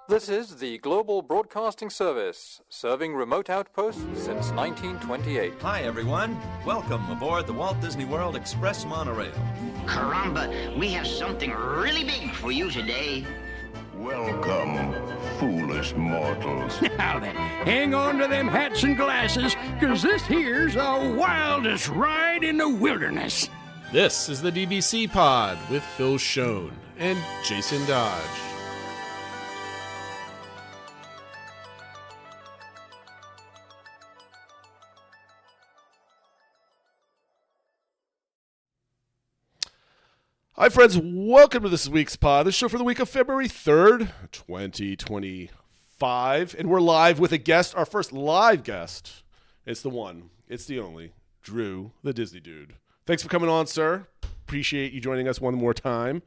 This is the Global Broadcasting Service, serving remote outposts since 1928. Hi, everyone. Welcome aboard the Walt Disney World Express monorail. Caramba, we have something really big for you today. Welcome, foolish mortals. Now then, hang on to them hats and glasses, because this here's the wildest ride in the wilderness. This is the DBC pod with Phil Schoen and Jason Dodge. Hi, friends. Welcome to this week's pod, the show for the week of February 3rd, 2025. And we're live with a guest, our first live guest. It's the one, it's the only, Drew, the Disney Dude. Thanks for coming on, sir. Appreciate you joining us one more time.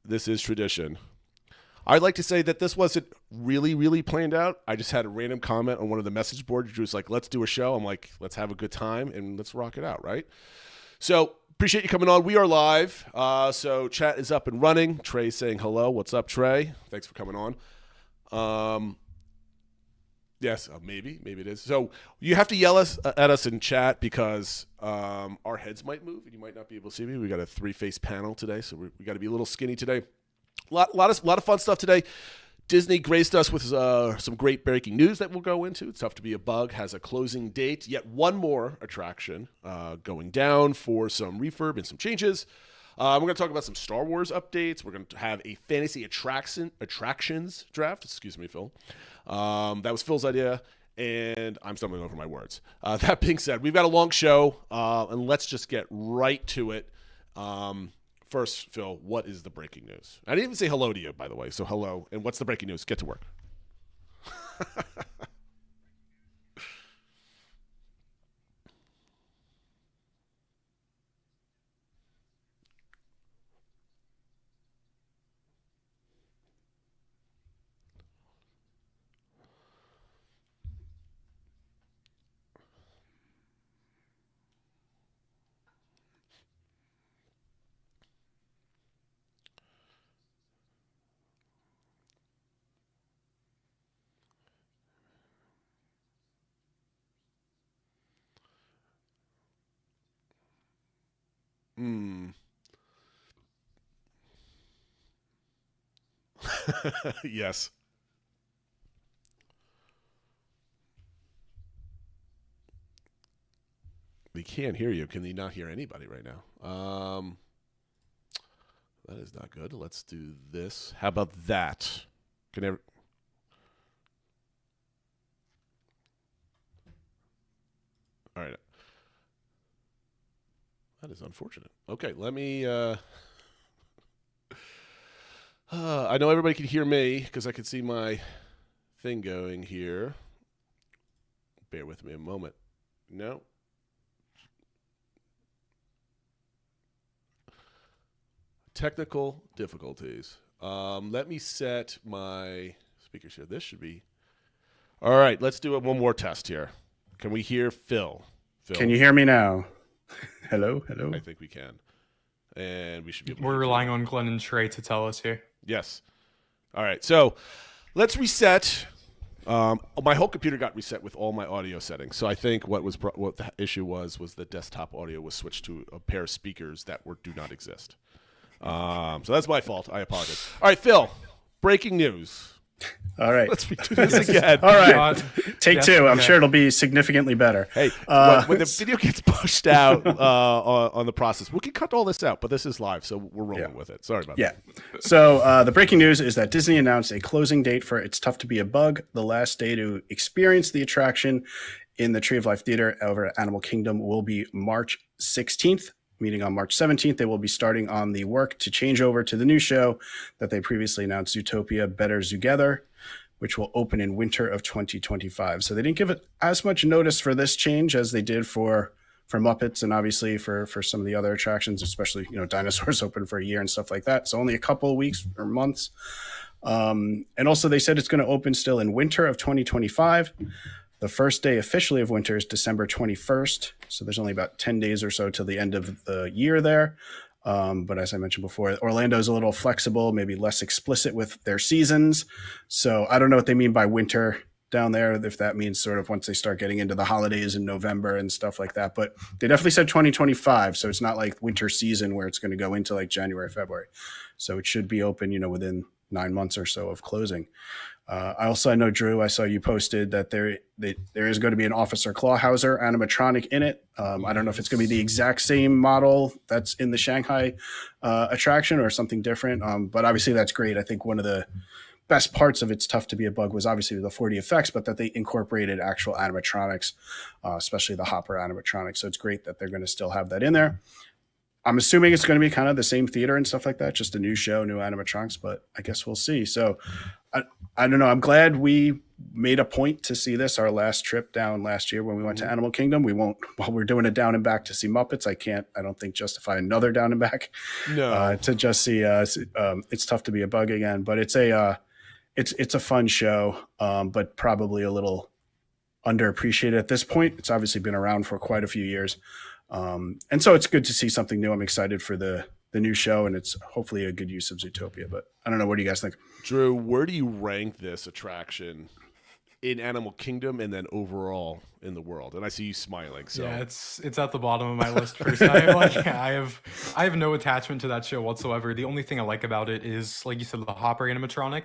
This is tradition. I'd like to say that this wasn't really planned out. I just had a random comment on one of the message boards. Drew's like, let's do a show. I'm like, let's have a good time and let's rock it out, right? So, appreciate you coming on. We are live. So chat is up and running. Trey's saying hello. What's up, Trey? Thanks for coming on. Yes, maybe it is. So you have to yell at us in chat because our heads might move and you might not be able to see me. We got a 3-face panel today, so we got to be a little skinny today. A lot of fun stuff today. Disney graced us with some great breaking news that we'll go into. It's Tough to Be a Bug has a closing date. Yet one more attraction going down for some refurb and some changes. We're going to talk about some Star Wars updates. We're going to have a fantasy attractions draft. Excuse me, Phil. That was Phil's idea, and I'm stumbling over my words. That being said, we've got a long show, and let's just get right to it. First, Phil, what is the breaking news? I didn't even say hello to you, by the way, so hello. And what's the breaking news? Get to work. Yes. We can't hear you. Can they not hear anybody right now? That is not good. Let's do this. How about that? All right. That is unfortunate. Okay, let me... I know everybody can hear me because I can see my thing going here. Bear with me a moment. No. Technical difficulties. Let me set my speakers here. This should be... All right, let's do it one more test here. Can we hear Phil? Can you hear me now? Hello? I think we can. And we should be able to We're relying on Glenn and Trey to tell us here. Yes. All right. So let's reset. My whole computer got reset with all my audio settings. So I think what the issue was the desktop audio was switched to a pair of speakers that do not exist. So that's my fault. I apologize. All right, Phil. Breaking news. All right. Let's redo this again. All right. Take two. I'm sure it'll be significantly better. Hey, when the video gets pushed out on the process, we can cut all this out, but this is live, so we're rolling with it. Sorry about that. So the breaking news is that Disney announced a closing date for It's Tough to Be a Bug. The last day to experience the attraction in the Tree of Life Theater over at Animal Kingdom will be March 16th. Meeting on March 17th, they will be starting on the work to change over to the new show that they previously announced, Zootopia Better Together, which will open in winter of 2025. So they didn't give it as much notice for this change as they did for Muppets and obviously for some of the other attractions, especially, dinosaurs open for a year and stuff like that. So only a couple of weeks or months. And also they said it's going to open still in winter of 2025. The first day officially of winter is December 21st. So there's only about 10 days or so till the end of the year there. But as I mentioned before, Orlando's a little flexible, maybe less explicit with their seasons. So I don't know what they mean by winter down there, if that means sort of once they start getting into the holidays in November and stuff like that. But they definitely said 2025. So it's not like winter season where it's going to go into like January, February. So it should be open, within 9 months or so of closing. I know, Drew, I saw you posted that there is going to be an Officer Clawhauser animatronic in it. I don't know if it's going to be the exact same model that's in the Shanghai attraction or something different. But obviously that's great. I think one of the best parts of It's Tough to Be a Bug was obviously the 4D effects, but that they incorporated actual animatronics, especially the Hopper animatronics. So it's great that they're going to still have that in there. I'm assuming it's going to be kind of the same theater and stuff like that, just a new show, new animatronics, but I guess we'll see. So I don't know. I'm glad we made a point to see this. Our last trip down last year when we went to Animal Kingdom, while we're doing a down and back to see Muppets, I don't think justify another down and back to just see It's Tough to Be a Bug again. But it's a fun show, but probably a little underappreciated at this point. It's obviously been around for quite a few years. And so it's good to see something new. I'm excited for the new show, and it's hopefully a good use of Zootopia. But I don't know. What do you guys think? Drew, where do you rank this attraction in Animal Kingdom and then overall in the world? And I see you smiling. So yeah, it's at the bottom of my list. I have no attachment to that show whatsoever. The only thing I like about it is, like you said, the Hopper animatronic.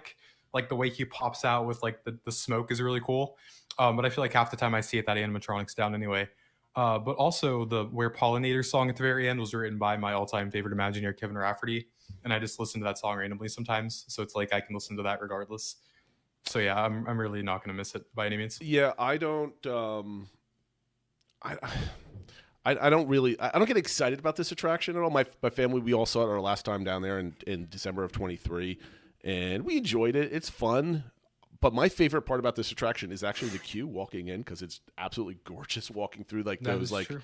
Like the way he pops out with like the smoke is really cool. But I feel like half the time I see it, that animatronic's down anyway. But also the Where Pollinator song at the very end was written by my all-time favorite Imagineer, Kevin Rafferty. And I just listen to that song randomly sometimes. So it's like I can listen to that regardless. So yeah, I'm really not going to miss it by any means. Yeah, I don't I don't get excited about this attraction at all. My family, we all saw it our last time down there in December of 23, and we enjoyed it. It's fun. But my favorite part about this attraction is actually the queue walking in, because it's absolutely gorgeous walking through like those true.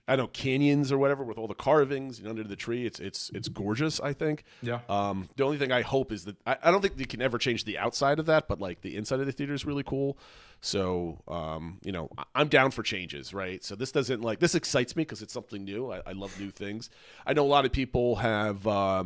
I don't know, canyons or whatever with all the carvings and under the tree. It's gorgeous, I think. Yeah. The only thing I hope is that I don't think they can ever change the outside of that, but like the inside of the theater is really cool. So I'm down for changes, right? So this excites me because it's something new. I love new things. I know a lot of people have a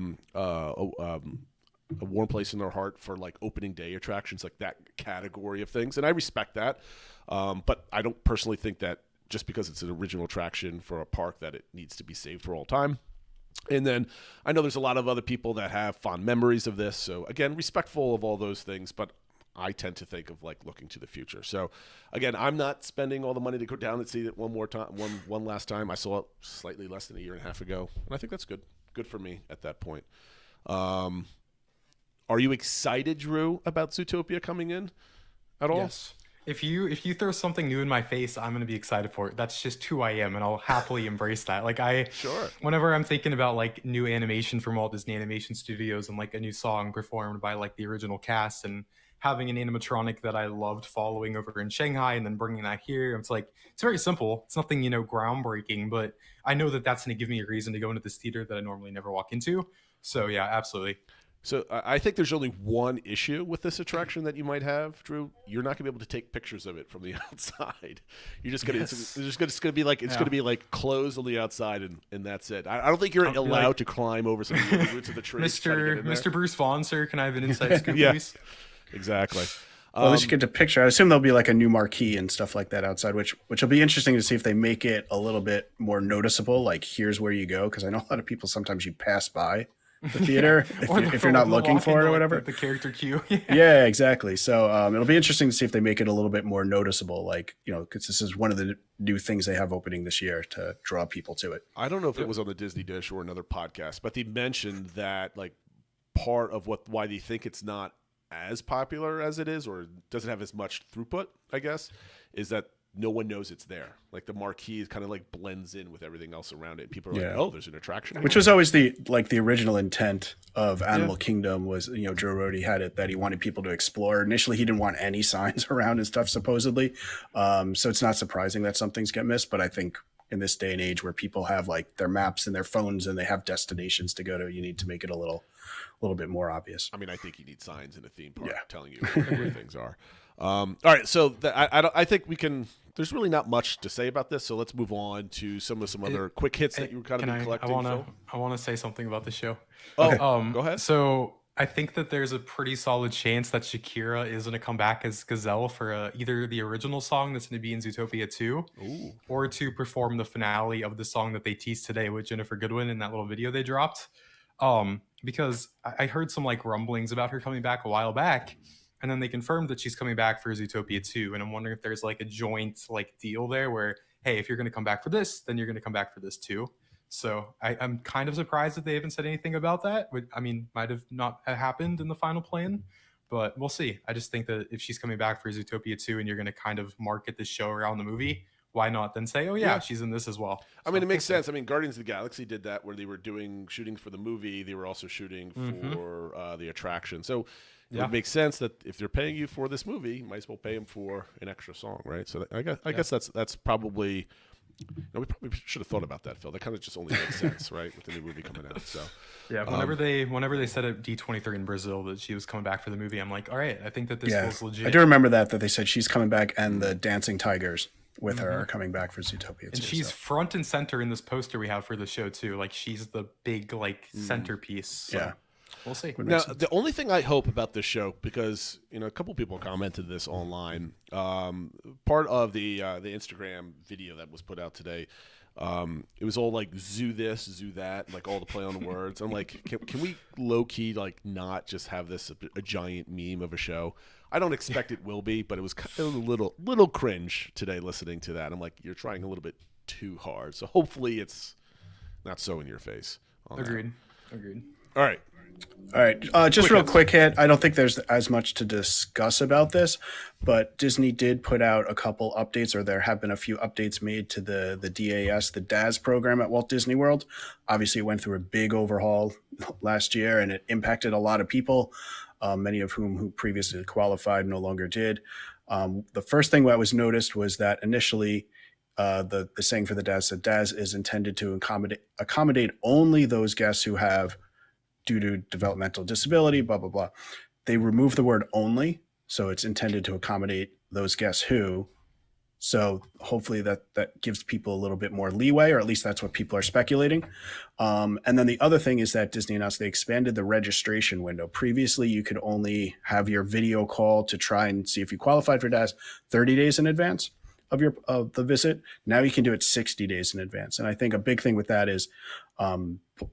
warm place in their heart for like opening day attractions, like that category of things. And I respect that. But I don't personally think that just because it's an original attraction for a park that it needs to be saved for all time. And then I know there's a lot of other people that have fond memories of this. So again, respectful of all those things, but I tend to think of like looking to the future. So again, I'm not spending all the money to go down and see it one more time, one last time. I saw it slightly less than a year and a half ago. And I think that's good. Good for me at that point. Are you excited, Drew, about Zootopia coming in at all? Yes. If you throw something new in my face, I'm going to be excited for it. That's just who I am, and I'll happily embrace that. Like Sure. Whenever I'm thinking about like new animation from Walt Disney Animation Studios and like a new song performed by like the original cast and having an animatronic that I loved following over in Shanghai and then bringing that here, it's like, it's very simple. It's nothing, groundbreaking, but I know that that's going to give me a reason to go into this theater that I normally never walk into. So yeah, absolutely. So I think there's only one issue with this attraction that you might have, Drew. You're not gonna be able to take pictures of it from the outside. You're just gonna it's gonna be like closed on the outside and that's it. I don't think you're allowed to climb over some of the roots of the tree. Mr. Bruce Vaughan, sir, can I have an inside scoop, please? Exactly. Well, at least you get to picture. I assume there'll be like a new marquee and stuff like that outside, which will be interesting to see if they make it a little bit more noticeable. Like, here's where you go, because I know a lot of people sometimes you pass by the theater if you're not looking for it or whatever. The character queue. Yeah, exactly. So it'll be interesting to see if they make it a little bit more noticeable, like, because this is one of the new things they have opening this year to draw people to it. I don't know if it was on the Disney Dish or another podcast, but they mentioned that like part of why they think it's not as popular as it is or doesn't have as much throughput, I guess, is that no one knows it's there. Like the marquee kind of like blends in with everything else around it. People are like, oh, there's an attraction. Which was always the original intent of Animal Kingdom was, Joe Rohde had it that he wanted people to explore. Initially, he didn't want any signs around and stuff, supposedly. So it's not surprising that some things get missed. But I think in this day and age where people have like their maps and their phones and they have destinations to go to, you need to make it a little bit more obvious. I mean, I think you need signs in a theme park telling you where things are. All right, so I think we can. There's really not much to say about this, so let's move on to some other quick hits that you were kind of been collecting. I want to say something about the show. Oh, go ahead. So I think that there's a pretty solid chance that Shakira is going to come back as Gazelle for either the original song that's going to be in Zootopia 2, or to perform the finale of the song that they teased today with Jennifer Goodwin in that little video they dropped. Because I heard some like rumblings about her coming back a while back, and then they confirmed that she's coming back for Zootopia 2. And I'm wondering if there's like a joint like deal there where, hey, if you're going to come back for this, then you're going to come back for this too. So I'm kind of surprised that they haven't said anything about that. I mean, might have not happened in the final plan, but we'll see. I just think that if she's coming back for Zootopia 2 and you're going to kind of market this show around the movie, why not then say, oh yeah, she's in this as well? I mean, it makes sense. I mean, Guardians of the Galaxy did that where they were shooting for the movie. They were also shooting for the attraction. So it would make sense that if they're paying you for this movie, you might as well pay them for an extra song, right? So I guess that's probably. We probably should have thought about that, Phil. That kind of just only makes sense, right, with the new movie coming out. So yeah, whenever they said at D23 in Brazil that she was coming back for the movie, I'm like, all right, I think that this was legit. I do remember that they said she's coming back, and the Dancing Tigers with her are coming back for Zootopia 2. And she's front and center in this poster we have for the show too. Like she's the big like centerpiece. So. Yeah. We'll see. Now, the only thing I hope about this show, because a couple people commented this online, part of the Instagram video that was put out today, it was all like zoo this, zoo that, like all the play on the words. I'm like, can we low key like not just have this a giant meme of a show? I don't expect it will be, but it was kind of a little cringe today listening to that. I'm like, you're trying a little bit too hard. So hopefully it's not so in your face. Agreed. All right. Just real quick hit. I don't think there's as much to discuss about this, but Disney did put out a couple updates, or there have been a few updates made to the DAS, the DAS program at Walt Disney World. Obviously, it went through a big overhaul last year, and it impacted a lot of people, many of who previously qualified no longer did. The first thing that was noticed was that initially the saying for the DAS said DAS is intended to accommodate only those guests who have due to developmental disability, blah, blah, blah. They removed the word only, so it's intended to accommodate those guests who. So hopefully that gives people a little bit more leeway, or at least that's what people are speculating. And then the other thing is that Disney announced they expanded the registration window. Previously, you could only have your video call to try and see if you qualified for DAS 30 days in advance of the visit. Now you can do it 60 days in advance. And I think a big thing with that is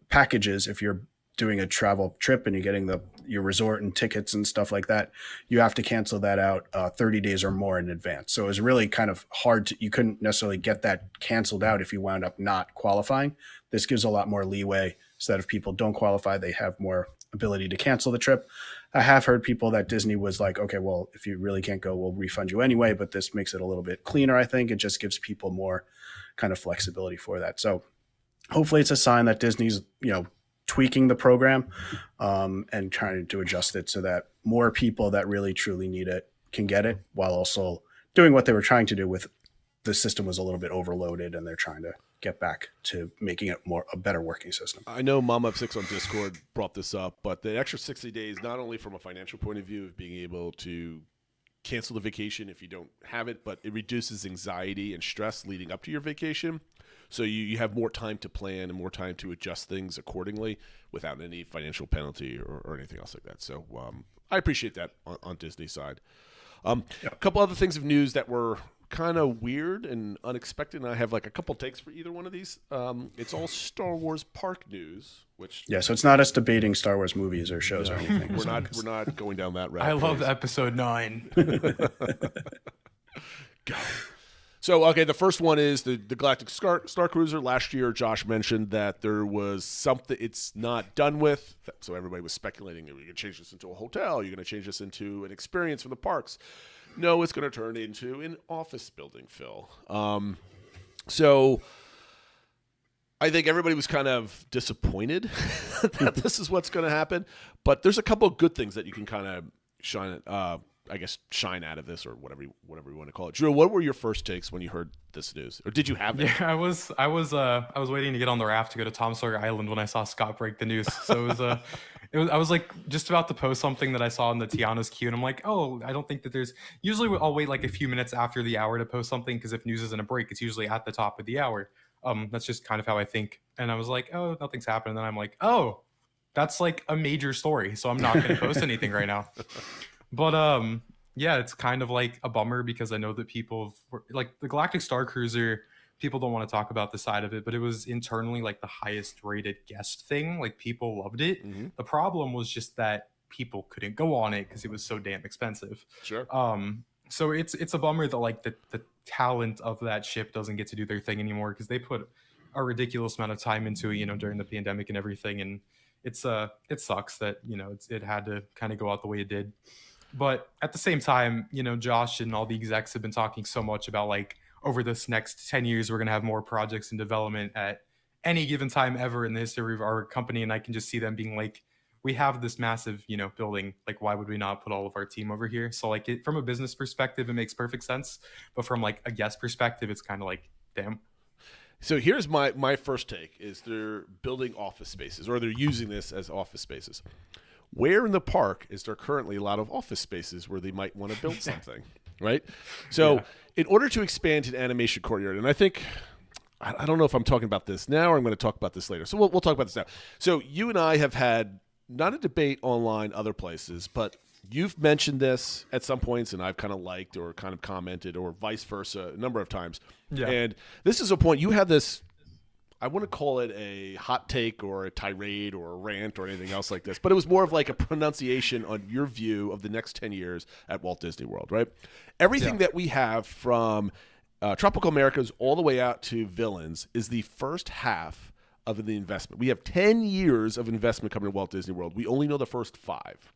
packages. If you're doing a travel trip and you're getting your resort and tickets and stuff like that, you have to cancel that out 30 days or more in advance. So it was really kind of hard you couldn't necessarily get that canceled out if you wound up not qualifying. This gives a lot more leeway so that if people don't qualify, they have more ability to cancel the trip. I have heard people that Disney was like, okay, well, if you really can't go, we'll refund you anyway, but this makes it a little bit cleaner. I think it just gives people more kind of flexibility for that. So hopefully it's a sign that Disney's, tweaking the program and trying to adjust it so that more people that really truly need it can get it, while also doing what they were trying to do with the system was a little bit overloaded, and they're trying to get back to making it a better working system. I know Mom of 6 on Discord brought this up, but the extra 60 days, not only from a financial point of view of being able to cancel the vacation if you don't have it, but it reduces anxiety and stress leading up to your vacation. So you have more time to plan and more time to adjust things accordingly without any financial penalty or anything else like that. So I appreciate that on Disney's side. A couple other things of news that were kind of weird and unexpected, and I have like a couple takes for either one of these. It's all Star Wars park news, which so it's not us debating Star Wars movies or shows or anything. We're not going down that route. I love Episode 9. Go. So, okay, the first one is the Galactic Star Cruiser. Last year, Josh mentioned that there was something it's not done with. So everybody was speculating, are you going to change this into a hotel? Are you going to change this into an experience for the parks? No, it's going to turn into an office building, Phil. So I think everybody was kind of disappointed that this is what's going to happen. But there's a couple of good things that you can kind of shine out of this, or whatever you want to call it. Drew, what were your first takes when you heard this news, or did you have it? Yeah, I was waiting to get on the raft to go to Tom Sawyer Island when I saw Scott break the news. So it I was like just about to post something that I saw in the Tiana's queue, and I'm like, oh, I don't think that there's. Usually, I'll wait like a few minutes after the hour to post something because if news isn't a break, it's usually at the top of the hour. That's just kind of how I think. And I was like, oh, nothing's happened. And then I'm like, oh, that's like a major story, so I'm not going to post anything right now. But yeah, it's kind of like a bummer because I know that people like the Galactic Star Cruiser. People don't want to talk about the side of it, but it was internally like the highest rated guest thing. Like people loved it. The problem was just that people couldn't go on it because it was so damn expensive. Sure. So it's a bummer that like the talent of that ship doesn't get to do their thing anymore because they put a ridiculous amount of time into it, during the pandemic and everything. And it sucks that, it had to kind of go out the way it did. But at the same time, Josh and all the execs have been talking so much about like, over this next 10 years, we're going to have more projects in development at any given time ever in the history of our company. And I can just see them being like, we have this massive, building. Like, why would we not put all of our team over here? So like from a business perspective, it makes perfect sense. But from like a guest perspective, it's kind of like, damn. So here's my first take is they're building office spaces or they're using this as office spaces. Where in the park is there currently a lot of office spaces where they might want to build something? Right? So in order to expand an animation courtyard, and I think, I don't know if I'm talking about this now or I'm going to talk about this later. So we'll talk about this now. So you and I have had not a debate online other places, but you've mentioned this at some points and I've kind of liked or kind of commented or vice versa a number of times. Yeah. And this is a point you have this, I wouldn't call it a hot take or a tirade or a rant or anything else like this, but it was more of like a pronunciation on your view of the next 10 years at Walt Disney World, right? Everything that we have from Tropical Americas all the way out to Villains is the first half of the investment. We have 10 years of investment coming to Walt Disney World. We only know the first 5.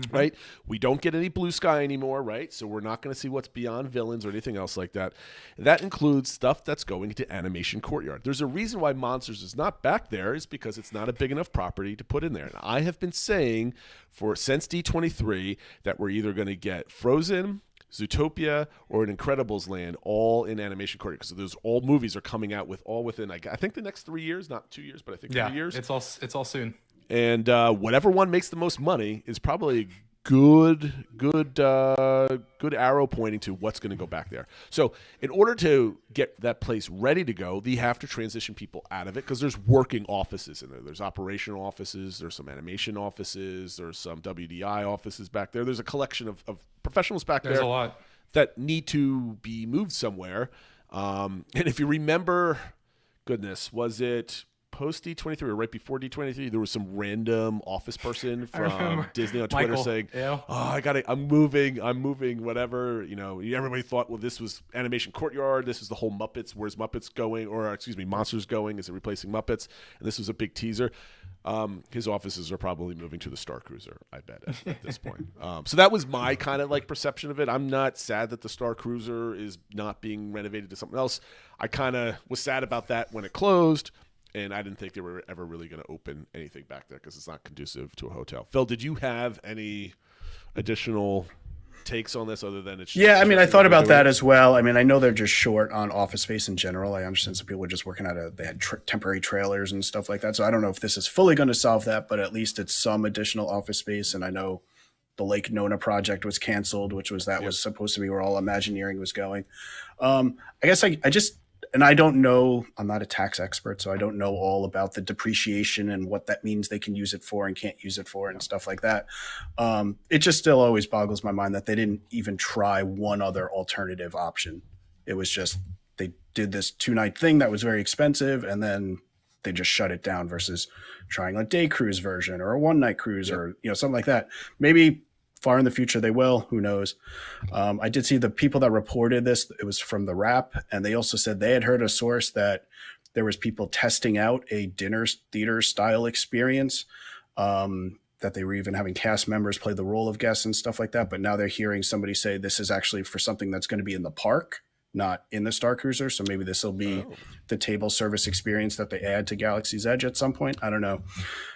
Right? We don't get any blue sky anymore, right? So we're not going to see what's beyond Villains or anything else like that. That includes stuff that's going into Animation Courtyard. There's a reason why Monsters is not back there is because it's not a big enough property to put in there. And I have been saying since D23 that we're either going to get Frozen, Zootopia, or an Incredibles land all in Animation Courtyard. So those all movies are coming out within, I think the next 3 years, not 2 years, but I think 3 years. It's all soon. And whatever one makes the most money is probably a good arrow pointing to what's going to go back there. So in order to get that place ready to go, they have to transition people out of it because there's working offices in there. There's operational offices. There's some animation offices. There's some WDI offices back there. There's a collection of professionals back there. There's a lot that need to be moved somewhere. And if you remember, goodness, was it post D23 or right before D23, there was some random office person from Disney on Twitter saying, I'm moving, whatever. Everybody thought, well, this was Animation Courtyard. This is the whole Muppets. Where's Muppets going? Or, Monsters going? Is it replacing Muppets? And this was a big teaser. His offices are probably moving to the Star Cruiser, I bet, at this point. So that was my kind of like perception of it. I'm not sad that the Star Cruiser is not being renovated to something else. I kind of was sad about that when it closed. And I didn't think they were ever really going to open anything back there because it's not conducive to a hotel. Phil, did you have any additional takes on this other than it's? Yeah, I thought about that as well. I know they're just short on office space in general. I understand some people were just working they had temporary trailers and stuff like that. So I don't know if this is fully going to solve that, but at least it's some additional office space. And I know the Lake Nona project was canceled, which was supposed to be where all Imagineering was going. I guess I just. And I don't know, I'm not a tax expert, so I don't know all about the depreciation and what that means they can use it for and can't use it for and stuff like that. It just still always boggles my mind that they didn't even try one other alternative option. It was just they did this 2-night thing that was very expensive and then they just shut it down versus trying a day cruise version or a 1-night cruise or something like that. Maybe far in the future they will, who knows. I did see the people that reported this, it was from the Wrap, and they also said they had heard a source that there was people testing out a dinner theater style experience, that they were even having cast members play the role of guests and stuff like that. But now they're hearing somebody say this is actually for something that's going to be in the park, not in the Star Cruiser. So maybe this will be the table service experience that they add to Galaxy's Edge at some point. I don't know.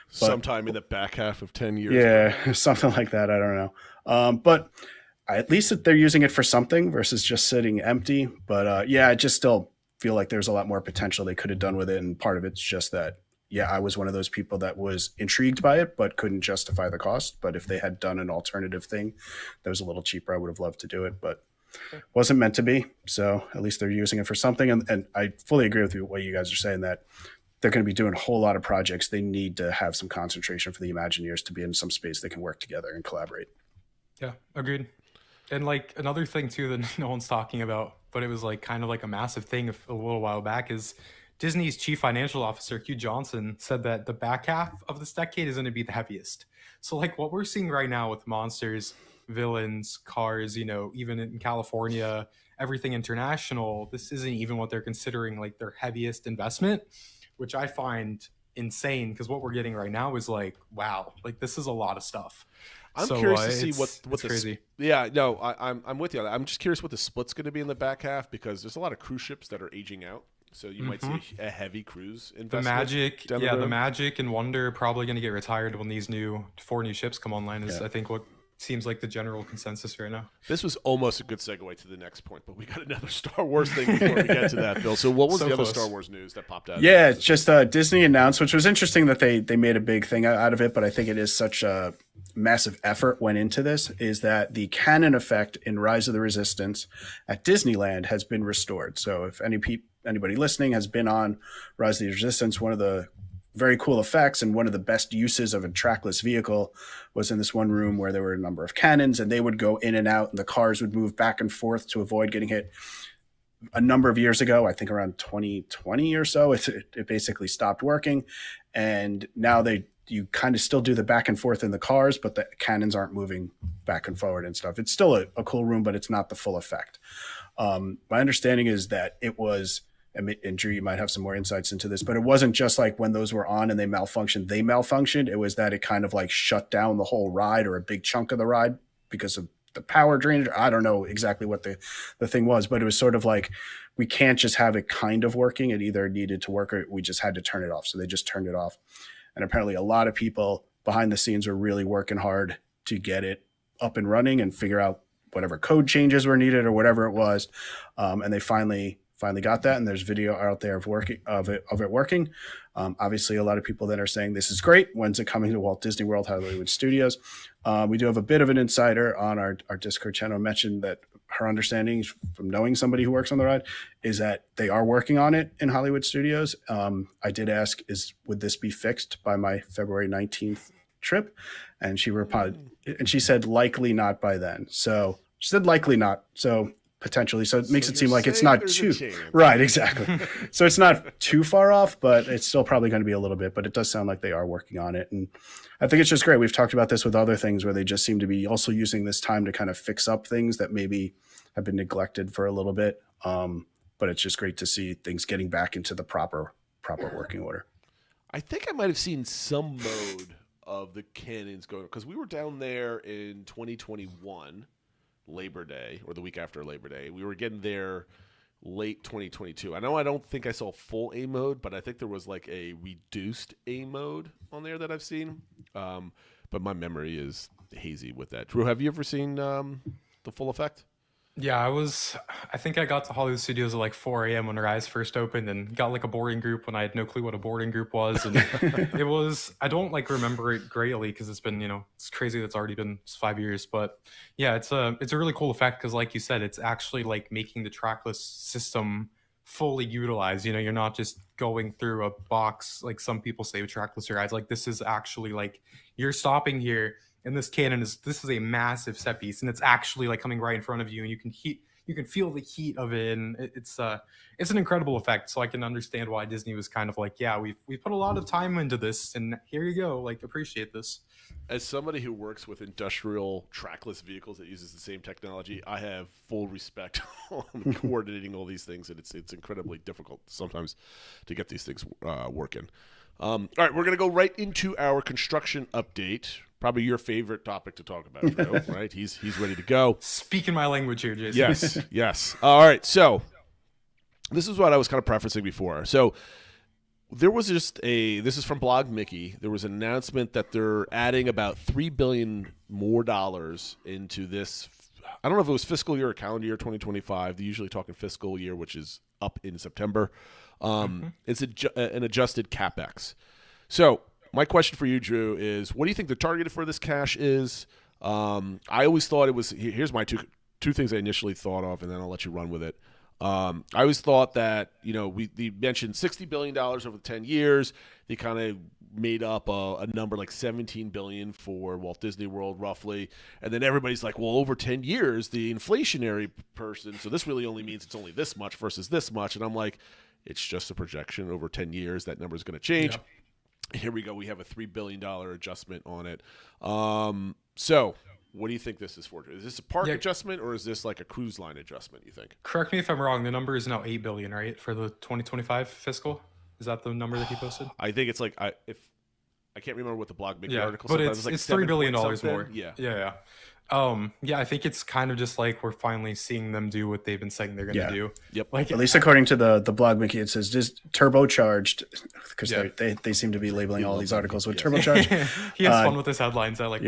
Sometime in the back half of 10 years. Yeah, something like that. I don't know. But at least they're using it for something versus just sitting empty. But I just still feel like there's a lot more potential they could have done with it. And part of it's just that yeah, I was one of those people that was intrigued by it, but couldn't justify the cost. But if they had done an alternative thing that was a little cheaper, I would have loved to do it, but wasn't meant to be. So at least they're using it for something. And I fully agree with you, what you guys are saying, that they're going to be doing a whole lot of projects. They need to have some concentration for the Imagineers to be in some space they can work together and collaborate. Yeah, agreed. And like another thing too that no one's talking about, but it was like kind of like a massive thing a little while back, is Disney's chief financial officer, Hugh Johnson, said that the back half of this decade is going to be the heaviest. So like what we're seeing right now with monsters, villains, cars, even in California, everything international, this isn't even what they're considering like their heaviest investment, which I find insane, because what we're getting right now is like, wow, like this is a lot of stuff. I'm curious to see what the crazy. Yeah, no, I'm with you. I'm just curious what the split's going to be in the back half, because there's a lot of cruise ships that are aging out. So you might see a heavy cruise investment. The Magic and Wonder are probably going to get retired when these 4 new ships come online. Is I think what seems like the general consensus right now. This was almost a good segue to the next point, but we got another Star Wars thing before we get to that, Bill. So what was the other Star Wars news that popped out? Yeah, it's just Disney announced, which was interesting that they made a big thing out of it, but I think it is such a massive effort went into this, is that the canon effect in Rise of the Resistance at Disneyland has been restored. So if anybody listening has been on Rise of the Resistance, one of the very cool effects and one of the best uses of a trackless vehicle was in this one room where there were a number of cannons, and they would go in and out and the cars would move back and forth to avoid getting hit. A number of years ago, I think around 2020 or so, it basically stopped working. And now you kind of still do the back and forth in the cars, but the cannons aren't moving back and forward and stuff. It's still a cool room, but it's not the full effect. My understanding is that it was, and Drew, you might have some more insights into this, but it wasn't just like when those were on and they malfunctioned. It was that it kind of like shut down the whole ride or a big chunk of the ride because of the power drainage. I don't know exactly what the thing was, but it was sort of like, we can't just have it kind of working. It either needed to work or we just had to turn it off. So they just turned it off. And apparently a lot of people behind the scenes were really working hard to get it up and running and figure out whatever code changes were needed or whatever it was. And they finally got that, and there's video out there of it working. Obviously, a lot of people that are saying this is great. When's it coming to Walt Disney World Hollywood Studios? We do have a bit of an insider on our Discord channel mentioned that her understanding from knowing somebody who works on the ride is that they are working on it in Hollywood Studios. I did ask, would this be fixed by my February 19th trip? And she replied, and she said likely not by then. So she said likely not. So potentially. So it makes it seem like it's not too right. Exactly. So it's not too far off, but it's still probably going to be a little bit, but it does sound like they are working on it. And I think it's just great. We've talked about this with other things where they just seem to be also using this time to kind of fix up things that maybe have been neglected for a little bit. But it's just great to see things getting back into the proper working order. I think I might have seen some mode of the cannons going, because we were down there in 2021. Labor Day, or the week after Labor Day. We were getting there late 2022. I don't think I saw full A mode, but I think there was like a reduced A mode on there that I've seen. But my memory is hazy with that. Drew, have you ever seen the full effect? Yeah, I think I got to Hollywood Studios at like 4 a.m. when Rise first opened, and got like a boarding group when I had no clue what a boarding group was. And I don't like remember it greatly because it's been, it's crazy that it's already been 5 years. But yeah, it's a really cool effect because like you said, it's actually like making the trackless system fully utilized. You're not just going through a box like some people say with trackless rides. Like this is actually like you're stopping here. And this cannon is a massive set piece, and it's actually like coming right in front of you, and you can feel the heat of it, and it's an incredible effect. So I can understand why Disney was kind of like, yeah, we put a lot of time into this, and here you go, like appreciate this. As somebody who works with industrial trackless vehicles that uses the same technology, I have full respect on coordinating all these things, and it's incredibly difficult sometimes to get these things working. All right, we're going to go right into our construction update. Probably your favorite topic to talk about, Drew, right? He's ready to go. Speaking my language here, Jason. Yes. All right, so this is what I was kind of prefacing before. So there was this is from Blog Mickey. There was an announcement that they're adding about $3 billion more into this. I don't know if it was fiscal year or calendar year 2025. They're usually talking fiscal year, which is up in September. It's an adjusted CapEx. So my question for you, Drew, is what do you think the target for this cash is? I always thought it was. Here's my two things I initially thought of, and then I'll let you run with it. I always thought that they mentioned $60 billion over the 10 years. They kind of made up a number like $17 billion for Walt Disney World, roughly, and then everybody's like, well, over 10 years, the inflationary person. So this really only means it's only this much versus this much, and I'm like, it's just a projection over 10 years. That number is going to change. Yeah. Here we go. We have a $3 billion adjustment on it. So what do you think this is for? Is this a park adjustment or is this like a cruise line adjustment, you think? Correct me if I'm wrong. The number is now $8 billion, right? For the 2025 fiscal? Is that the number that he posted? I think it's like, I can't remember what the blog Mickey article but said. It's like $3 billion more. Yeah. I think it's kind of just like we're finally seeing them do what they've been saying they're going to do. Yep. Like at least according to the blog Mickey, it says just turbocharged, because they seem to be labeling all these articles with turbocharged. He has fun with his headlines. I like.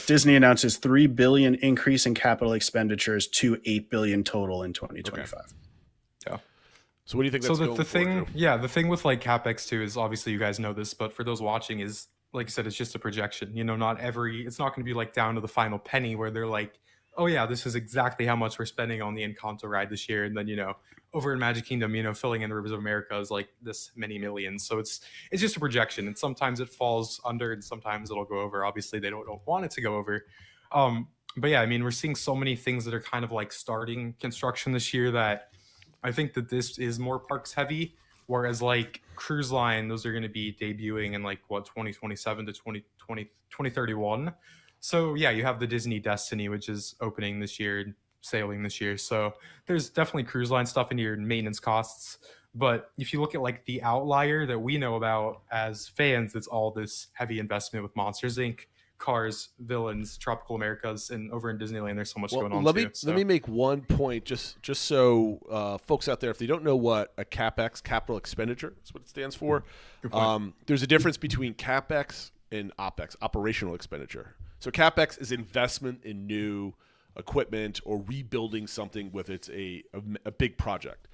Disney announces $3 billion increase in capital expenditures to $8 billion total in 2025. Okay. Yeah. So what do you think? That's the thing, the thing with like capex too is obviously you guys know this, but for those watching is, like I said, it's just a projection. It's not going to be like down to the final penny where they're like, oh yeah, this is exactly how much we're spending on the Encanto ride this year, and then over in Magic Kingdom, filling in the Rivers of America is like this many millions. So it's just a projection, and sometimes it falls under, and sometimes it'll go over. Obviously, they don't want it to go over. But yeah, I mean, we're seeing so many things that are kind of like starting construction this year that I think that this is more parks heavy. Whereas like cruise line, those are going to be debuting in like 2027 to 2031. So yeah, you have the Disney Destiny, which is opening this year, sailing this year. So there's definitely cruise line stuff in your maintenance costs. But if you look at like the outlier that we know about as fans, it's all this heavy investment with Monsters Inc., Cars, Villains, Tropical Americas, and over in Disneyland, there's so much going on. Let me make one point, just so folks out there, if they don't know what a CapEx, capital expenditure, is what it stands for. There's a difference between CapEx and OpEx, operational expenditure. So CapEx is investment in new equipment or rebuilding something with a big project.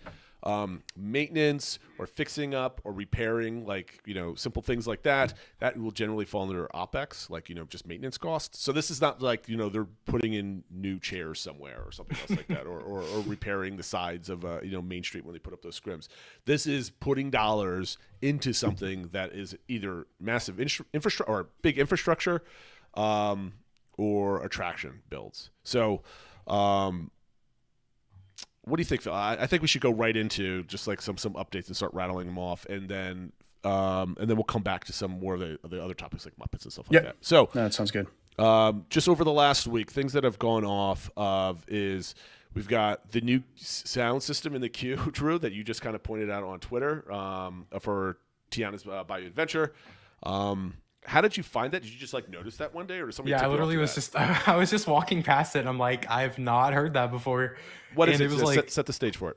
Maintenance or fixing up or repairing, like simple things like that will generally fall under OpEx, like just maintenance costs. So this is not like they're putting in new chairs somewhere or something else like that, or repairing the sides of Main Street when they put up those scrims. This is putting dollars into something that is either massive infrastructure or big infrastructure, or attraction builds. So. What do you think, Phil? I think we should go right into just like some updates and start rattling them off, and then we'll come back to some more of the other topics like Muppets and stuff like that. So that sounds good. Just over the last week, things that have gone off is we've got the new sound system in the queue, Drew, that you just kind of pointed out on Twitter for Tiana's Bayou Adventure. How did you find that? Did you just like notice that one day, or somebody? Yeah, I literally I was just walking past it, and I'm like, I've not heard that before. What is it? It was like, set the stage for it.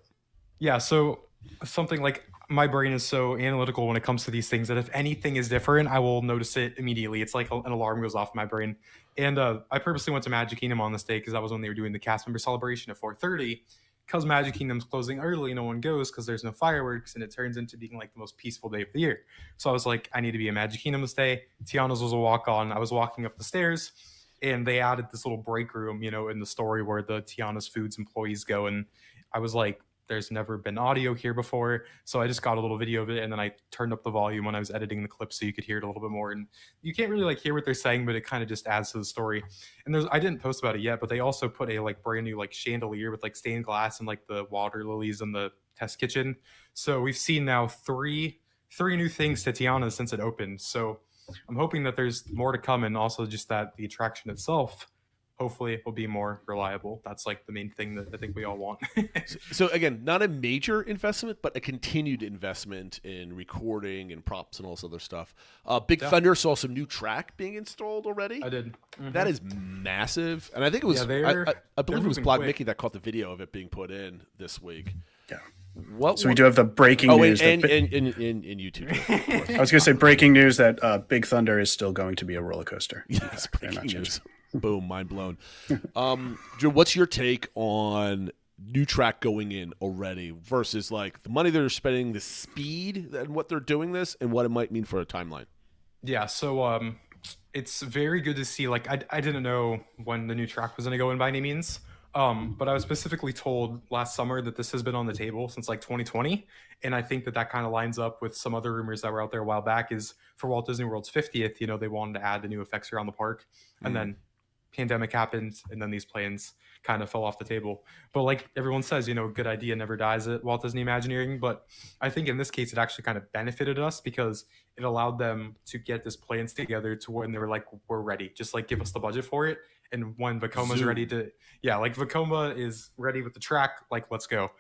Yeah, so something like my brain is so analytical when it comes to these things that if anything is different, I will notice it immediately. It's like an alarm goes off in my brain. And I purposely went to Magic Kingdom on this day because that was when they were doing the cast member celebration at 4:30. Because Magic Kingdom's closing early, no one goes because there's no fireworks, and it turns into being like the most peaceful day of the year. So I was like, I need to be at Magic Kingdom this day. Tiana's was a walk-on. I was walking up the stairs, and they added this little break room, in the story where the Tiana's Foods employees go. And I was like, there's never been audio here before. So I just got a little video of it, and then I turned up the volume when I was editing the clip so you could hear it a little bit more. And you can't really like hear what they're saying, but it kind of just adds to the story. And I didn't post about it yet, but they also put a like brand new like chandelier with like stained glass and like the water lilies in the test kitchen. So we've seen now three new things to Tiana since it opened. So I'm hoping that there's more to come, and also just that the attraction itself, hopefully it will be more reliable. That's like the main thing that I think we all want. So again, not a major investment, but a continued investment in recording and props and all this other stuff. Big Thunder saw some new track being installed already. I did. Mm-hmm. That is massive. And I think it was, I believe it was Blog Mickey that caught the video of it being put in this week. Yeah. We do have the breaking news. And YouTube. I was going to say breaking news that Big Thunder is still going to be a roller coaster. Yes, breaking news. Boom, mind blown. Drew, what's your take on new track going in already versus like the money they're spending, the speed and what they're doing this, and what it might mean for a timeline? Yeah, so it's very good to see. Like, I didn't know when the new track was going to go in by any means, but I was specifically told last summer that this has been on the table since like 2020, and I think that that kind of lines up with some other rumors that were out there a while back. Is for Walt Disney World's 50th, you know, they wanted to add the new effects around the park, and then pandemic happened, and then these plans kind of fell off the table. But like everyone says, you know, a good idea never dies at Walt Disney Imagineering. But I think in this case, it actually kind of benefited us because it allowed them to get this plans together to when they were like, we're ready, just like give us the budget for it. And when Vacoma's ready to, like Vacoma is ready with the track, like, let's go.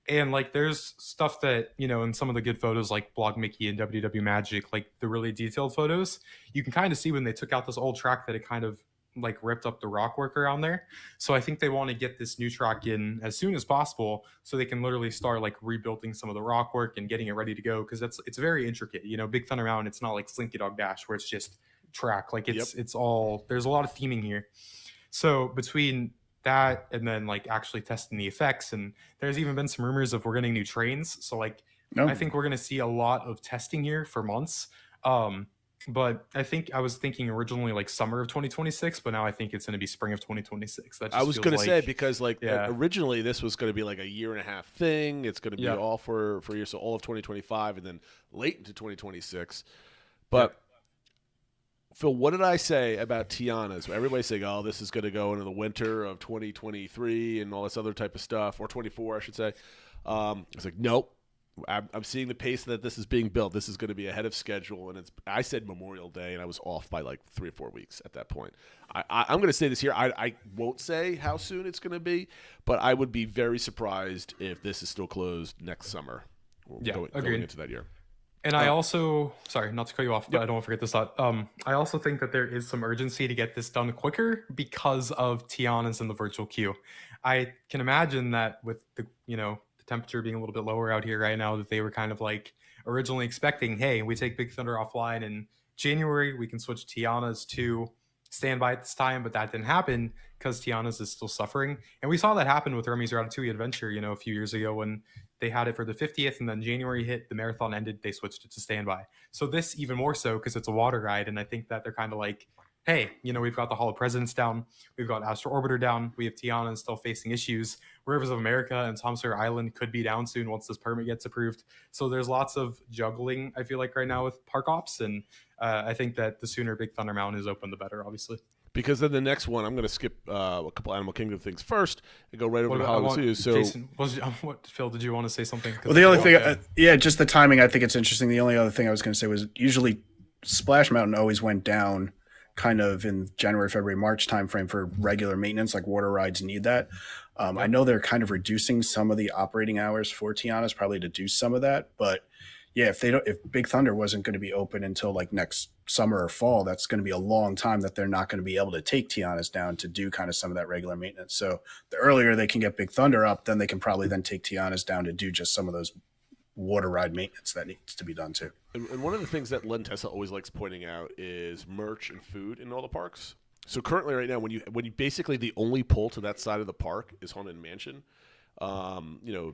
And like, there's stuff that, you know, in some of the good photos, like Blog Mickey and WW Magic, like the really detailed photos, you can kind of see when they took out this old track that it kind of like ripped up the rock work around there. So I think they want to get this new track in as soon as possible so they can literally start like rebuilding some of the rock work and getting it ready to go, because it's very intricate. You know, Big Thunder Mountain, it's not like Slinky Dog Dash where it's just track. Like it's all, there's a lot of theming here. So between that and then like actually testing the effects, and there's even been some rumors of we're getting new trains. So like I think we're going to see a lot of testing here for months. But I think I was thinking originally like summer of 2026, but now I think it's going to be spring of 2026. That just I was going to say, because like Yeah. originally this was going to be like a 1.5 year thing. It's going to be Yeah. all for a year, so all of 2025 and then late into 2026. But Phil, what did I say about Tiana's? Everybody's saying, oh, this is going to go into the winter of 2023 and all this other type of stuff, or 24, I should say. It's like, nope. I'm seeing the pace that this is being built. This is going to be ahead of schedule, and I said Memorial Day, and I was off by like 3 or 4 weeks at that point. I'm going to say this here. I won't say how soon it's going to be, but I would be very surprised if this is still closed next summer. Going into that year. And I also, sorry, not to cut you off, but I don't want to forget this thought. I also think that there is some urgency to get this done quicker because of Tiana's and the virtual queue. I can imagine that with the, temperature being a little bit lower out here right now, that they were kind of like originally expecting, hey, we take Big Thunder offline in January, we can switch Tiana's to standby at this time, but that didn't happen because Tiana's is still suffering. And we saw that happen with Remy's Ratatouille Adventure, a few years ago when they had it for the 50th, and then January hit, the marathon ended, they switched it to standby. So this even more so because it's a water ride, and I think that they're kind of like, hey, we've got the Hall of Presidents down, we've got Astro Orbiter down, we have Tiana still facing issues. Rivers of America and Tom Sawyer Island could be down soon once this permit gets approved. So there's lots of juggling, I feel like, right now with park ops, and I think that the sooner Big Thunder Mountain is open, the better, obviously. Because then the next one, I'm going to skip a couple Animal Kingdom things first and go right over to Hollywood Zoo. So, Jason, Phil, did you want to say something? Well, the only thing, just the timing, I think it's interesting. The only other thing I was going to say was usually Splash Mountain always went down kind of in January, February, March timeframe for regular maintenance, like water rides need that. I know they're kind of reducing some of the operating hours for Tiana's probably to do some of that, but yeah, if Big Thunder wasn't going to be open until like next summer or fall, that's going to be a long time that they're not going to be able to take Tiana's down to do kind of some of that regular maintenance. So the earlier they can get Big Thunder up, then they can probably then take Tiana's down to do just some of those water ride maintenance that needs to be done too. And one of the things that Len Tessa always likes pointing out is merch and food in all the parks. So currently right now, when you basically the only pull to that side of the park is Haunted Mansion,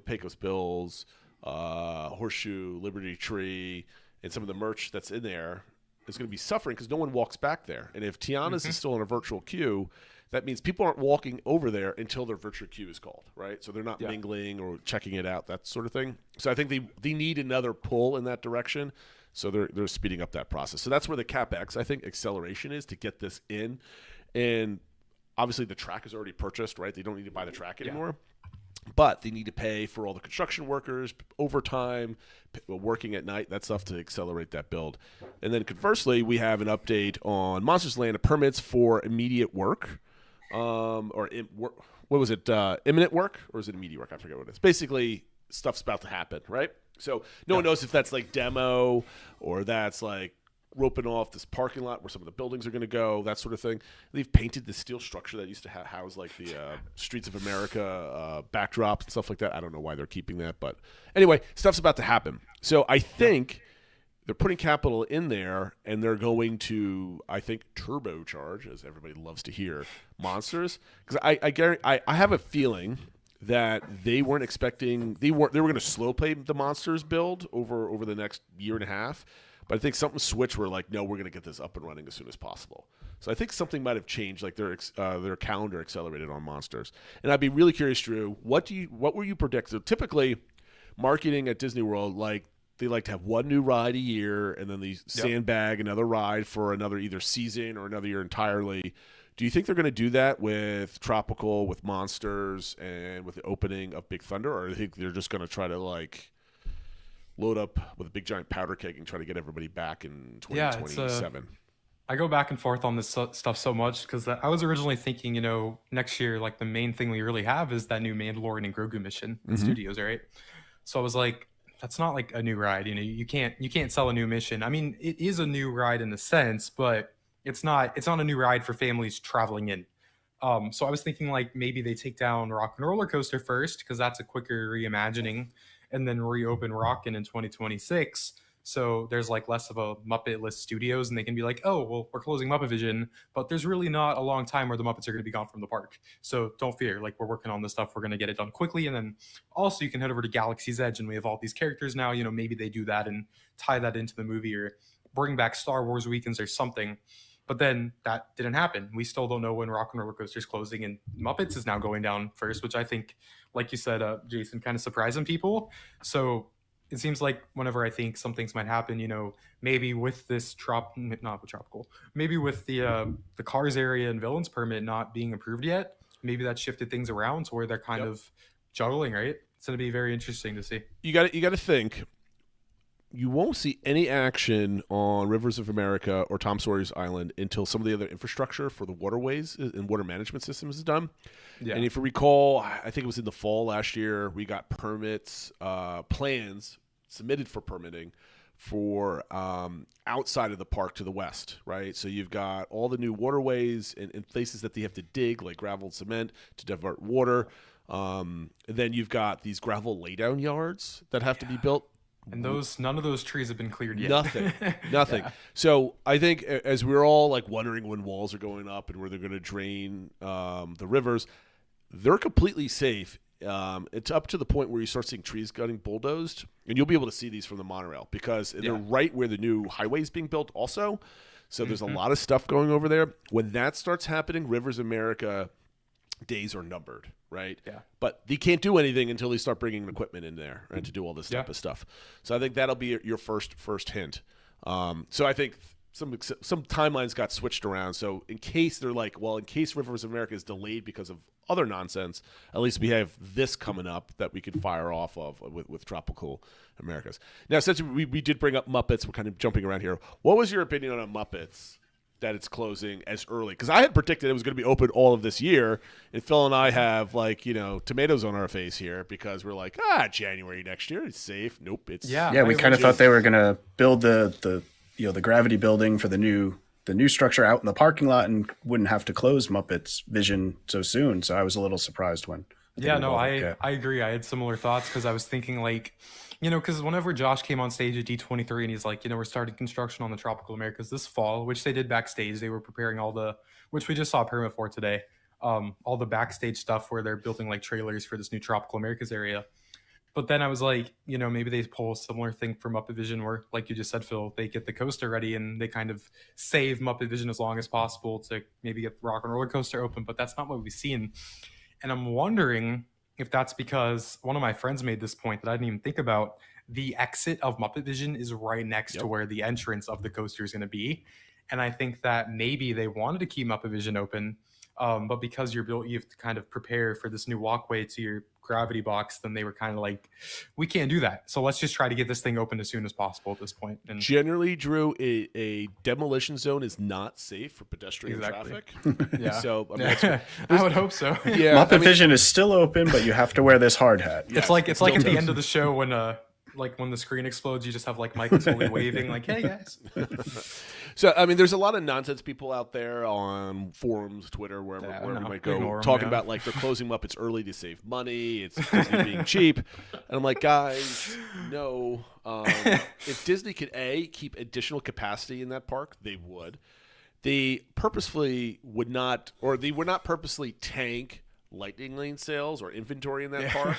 Pecos Bills, Horseshoe, Liberty Tree, and some of the merch that's in there is going to be suffering because no one walks back there. And if Tiana's is still in a virtual queue, that means people aren't walking over there until their virtual queue is called, right? So they're not mingling or checking it out, that sort of thing. So I think they need another pull in that direction. So they're speeding up that process. So that's where the CapEx, I think, acceleration is to get this in. And obviously the track is already purchased, right? They don't need to buy the track anymore. But they need to pay for all the construction workers, overtime, working at night, that stuff to accelerate that build. And then conversely, we have an update on Monsters Land permits for immediate work. What was it? Imminent work, or is it immediate work? I forget what it is. Basically, stuff's about to happen, right? So no one knows if that's like demo or that's like roping off this parking lot where some of the buildings are going to go, that sort of thing. They've painted the steel structure that used to house like the Streets of America backdrops and stuff like that. I don't know why they're keeping that, but anyway, stuff's about to happen. So I think they're putting capital in there, and they're going to, I think, turbocharge, as everybody loves to hear, Monsters. Because I have a feeling that they weren't expecting. They were going to slow play the Monsters build over the next year and a half. But I think something switched where like, no, we're going to get this up and running as soon as possible. So I think something might have changed, like their calendar accelerated on Monsters. And I'd be really curious, Drew, what were you predicting? So typically, marketing at Disney World, like they like to have one new ride a year, and then they sandbag another ride for another either season or another year entirely. Do you think they're going to do that with Tropical, with Monsters, and with the opening of Big Thunder, or do you think they're just going to try to like load up with a big giant powder keg and try to get everybody back in 2027? I go back and forth on this stuff so much because I was originally thinking, next year, like the main thing we really have is that new Mandalorian and Grogu mission in studios, right? So I was like, that's not like a new ride. You can't sell a new mission. I mean, it is a new ride in a sense, but it's not a new ride for families traveling in. So I was thinking like maybe they take down Rock and Roller Coaster first because that's a quicker reimagining, and then reopen Rockin' in 2026. So there's like less of a Muppet list studios, and they can be like, oh, well, we're closing Muppet Vision, but there's really not a long time where the Muppets are going to be gone from the park. So don't fear, like we're working on this stuff. We're going to get it done quickly. And then also you can head over to Galaxy's Edge, and we have all these characters now, maybe they do that and tie that into the movie or bring back Star Wars weekends or something. But then that didn't happen. We still don't know when Rock and Roller Coaster is closing, and Muppets is now going down first, which I think, like you said, Jason, kind of surprising people. So it seems like whenever I think some things might happen, maybe with this maybe with the Cars area and Villains permit not being approved yet, maybe that shifted things around to where they're kind of juggling, right? It's going to be very interesting to see. You got to think. You won't see any action on Rivers of America or Tom Sawyer's Island until some of the other infrastructure for the waterways and water management systems is done. Yeah. And if you recall, I think it was in the fall last year, we got permits, plans submitted for permitting for outside of the park to the west, right? So you've got all the new waterways and places that they have to dig, like gravel and cement, to divert water. And then you've got these gravel laydown yards that have to be built. And none of those trees have been cleared yet. Nothing. Yeah. So I think as we're all like wondering when walls are going up and where they're going to drain the rivers, they're completely safe. It's up to the point where you start seeing trees getting bulldozed, and you'll be able to see these from the monorail because they're right where the new highway is being built also. So there's a lot of stuff going over there. When that starts happening, Rivers America days are numbered, right? Yeah. But they can't do anything until they start bringing equipment in there and to do all this type of stuff. So I think that'll be your first hint. So I think some timelines got switched around. So in case they're like, well, in case Rivers of America is delayed because of other nonsense, at least we have this coming up that we could fire off of with Tropical Americas. Now, since we did bring up Muppets, we're kind of jumping around here. What was your opinion on Muppets? That it's closing as early, because I had predicted it was going to be open all of this year, and Phil and I have tomatoes on our face here because we're like, January next year, it's safe. Nope, it's we kind of thought they were going to build the gravity building for the new structure out in the parking lot and wouldn't have to close Muppets Vision so soon. So I was a little surprised when. I agree. I had similar thoughts because I was thinking because whenever Josh came on stage at D23 and he's like, we're starting construction on the Tropical Americas this fall, which they did backstage. They were preparing which we just saw a permit for today, all the backstage stuff where they're building like trailers for this new Tropical Americas area. But then I was like, maybe they pull a similar thing from Muppet Vision where, like you just said, Phil, they get the coaster ready and they kind of save Muppet Vision as long as possible to maybe get the Rock and Roller Coaster open. But that's not what we've seen. And I'm wondering if that's because one of my friends made this point that I didn't even think about. The exit of Muppet Vision is right next to where the entrance of the coaster is going to be. And I think that maybe they wanted to keep Muppet Vision open, but because you have to kind of prepare for this new walkway to your gravity box, then they were kind of like, we can't do that. So let's just try to get this thing open as soon as possible at this point. And generally, Drew, a demolition zone is not safe for pedestrian traffic. So I would hope so. Muppet Vision is still open, but you have to wear this hard hat. It's like at the end of the show when the screen explodes, you just have like Mike slowly waving like, hey guys. So, I mean, there's a lot of nonsense people out there on forums, Twitter, wherever you might go, talking about like they're closing Muppets early to save money. It's Disney being cheap. And I'm like, guys, no. If Disney could, keep additional capacity in that park, they would. They purposefully would not, or they would not purposely tank lightning lane sales or inventory in that park,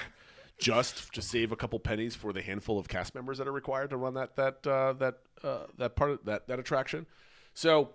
just to save a couple pennies for the handful of cast members that are required to run that part of that attraction. So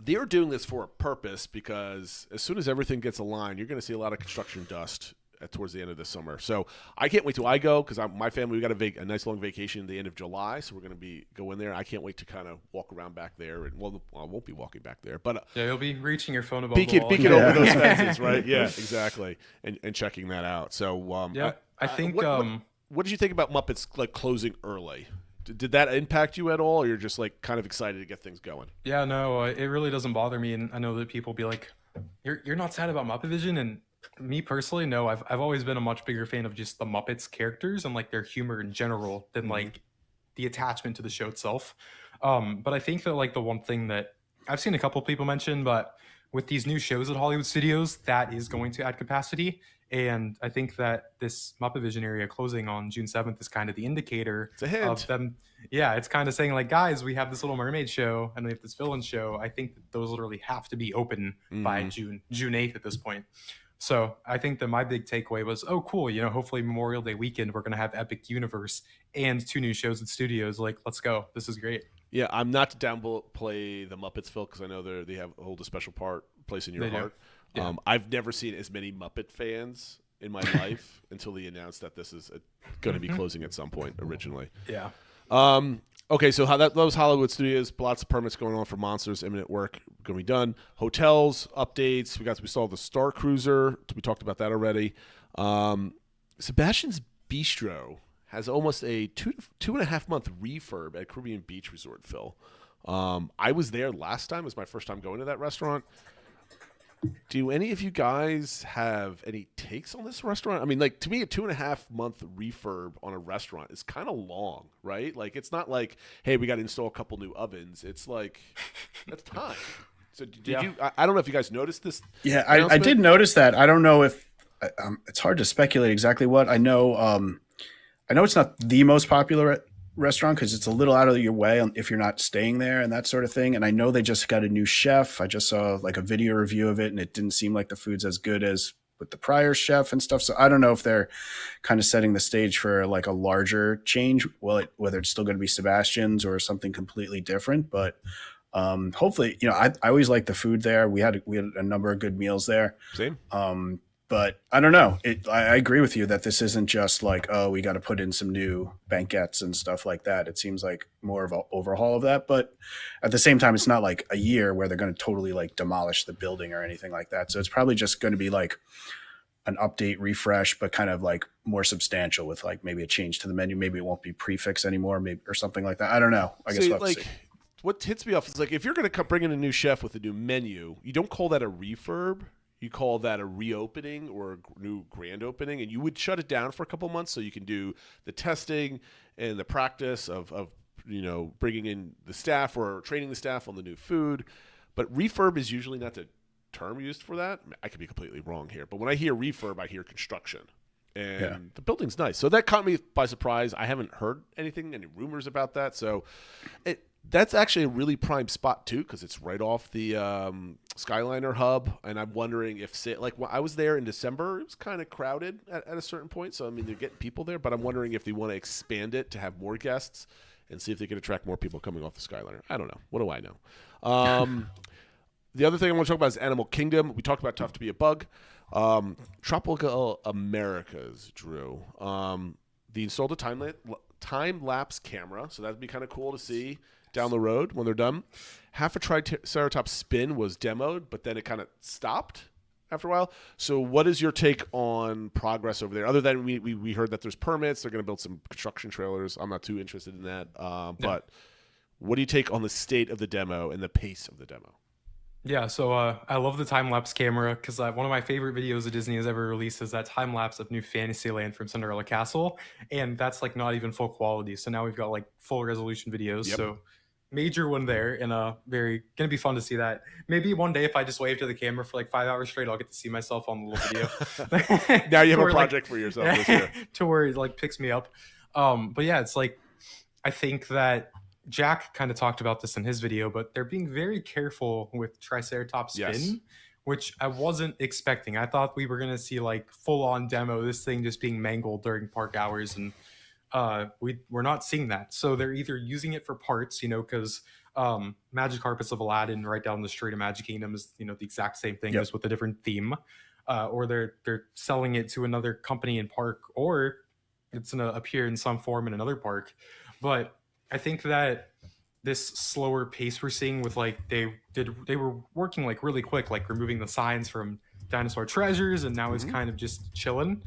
they're doing this for a purpose, because as soon as everything gets aligned, you're going to see a lot of construction dust towards the end of the summer. So I can't wait till I go, because my family, we got a nice long vacation at the end of July, so we're going to go in there. I can't wait to kind of walk around back there, and I won't be walking back there, but you'll be reaching your phone above peeking the wall. over those fences, right? Yeah, exactly, and checking that out. So I think what did you think about Muppets like closing early? Did that impact you at all, or you're just like kind of excited to get things going? Yeah, no, it really doesn't bother me, and I know that people be like, "You're not sad about Muppet Vision," and me personally, no. I've always been a much bigger fan of just the Muppets characters and like their humor in general than like the attachment to the show itself. But I think that like the one thing that I've seen a couple of people mention, but with these new shows at Hollywood Studios, that is going to add capacity. And I think that this Muppet Vision area closing on June 7th is kind of the indicator of them. Yeah, it's kind of saying like, guys, we have this Little Mermaid show and we have this villain show. I think that those literally have to be open by June 8th at this point. So I think that my big takeaway was, oh, cool. Hopefully Memorial Day weekend, we're going to have Epic Universe and 2 new shows at studios. Like, let's go. This is great. Yeah, I'm not to downplay the Muppets, Phil, because I know they hold a special place in your heart. Yeah. I've never seen as many Muppet fans in my life until they announced that this is going to be closing at some point originally. Yeah. Okay, so those Hollywood Studios, lots of permits going on for Monsters, imminent work going to be done. Hotels, updates. We saw the Star Cruiser. We talked about that already. Sebastian's Bistro has almost a 2.5 month refurb at Caribbean Beach Resort, Phil. I was there last time. It was my first time going to that restaurant. Do any of you guys have any takes on this restaurant? I mean, like, to me, a 2.5 month refurb on a restaurant is kind of long, right? Like, it's not like, hey, we got to install a couple new ovens. It's like, that's time. So did you? I don't know if you guys noticed this. Yeah, I did notice that. I don't know if it's hard to speculate exactly what. I know it's not the most popular restaurant because it's a little out of your way if you're not staying there and that sort of thing. And I know they just got a new chef. I just saw like a video review of it, and it didn't seem like the food's as good as with the prior chef and stuff. So I don't know if they're kind of setting the stage for like a larger change, whether it's still going to be Sebastian's or something completely different. But hopefully, I always like the food there. We had a number of good meals there. Same. But I don't know. I agree with you that this isn't just like, oh, we got to put in some new banquettes and stuff like that. It seems like more of an overhaul of that. But at the same time, it's not like a year where they're going to totally like demolish the building or anything like that. So it's probably just going to be like an update, refresh, but kind of like more substantial with like maybe a change to the menu. Maybe it won't be prefix anymore, maybe or something like that. I don't know. I guess we'll have to see. What hits me off is like if you're going to bring in a new chef with a new menu, you don't call that a refurb. You call that a reopening or a new grand opening, and you would shut it down for a couple months so you can do the testing and the practice of bringing in the staff or training the staff on the new food. But refurb is usually not the term used for that. I could be completely wrong here, but when I hear refurb, I hear construction. And the building's nice. So that caught me by surprise. I haven't heard any rumors about that. So that's actually a really prime spot too, because it's right off the Skyliner hub. And I'm wondering if, when I was there in December, it was kind of crowded at a certain point. So, I mean, they're getting people there, but I'm wondering if they want to expand it to have more guests and see if they can attract more people coming off the Skyliner. I don't know. What do I know? The other thing I want to talk about is Animal Kingdom. We talked about Tough to Be a Bug. Tropical Americas, Drew. They installed a time-lapse camera, so that'd be kind of cool to see down the road when they're done. Half a Triceratops spin was demoed, but then it kind of stopped after a while. So what is your take on progress over there? Other than we heard that there's permits, they're going to build some construction trailers. I'm not too interested in that. But what do you take on the state of the demo and the pace of the demo? Yeah, so I love the time-lapse camera because one of my favorite videos that Disney has ever released is that time-lapse of New Fantasyland from Cinderella Castle, and that's like not even full quality. So now we've got like full resolution videos. Yep. So major one there, and gonna be fun to see that. Maybe one day if I just wave to the camera for like 5 hours straight, I'll get to see myself on the little video. Now you have a project for yourself this year. To where it like picks me up. But yeah, it's like I think that Jack kind of talked about this in his video, but they're being very careful with Triceratops spin, which I wasn't expecting. I thought we were going to see like full on demo, this thing just being mangled during park hours. And we're not seeing that. So they're either using it for parts, because Magic Carpets of Aladdin right down the street of Magic Kingdom is, the exact same thing, just with a different theme. Or they're selling it to another company in park, or it's going to appear in some form in another park. But I think that this slower pace we're seeing with like they were working like really quick, like removing the signs from Dinosaur Treasures, and now it's kind of just chilling.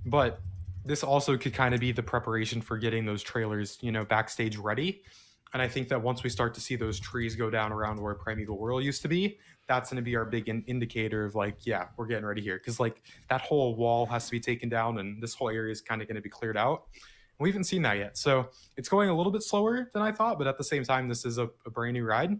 But this also could kind of be the preparation for getting those trailers, backstage ready. And I think that once we start to see those trees go down around where Primeval World used to be, that's going to be our big indicator of like, yeah, we're getting ready here. Because like that whole wall has to be taken down, and this whole area is kind of going to be cleared out. We haven't seen that yet. So it's going a little bit slower than I thought, but at the same time, this is a brand new ride.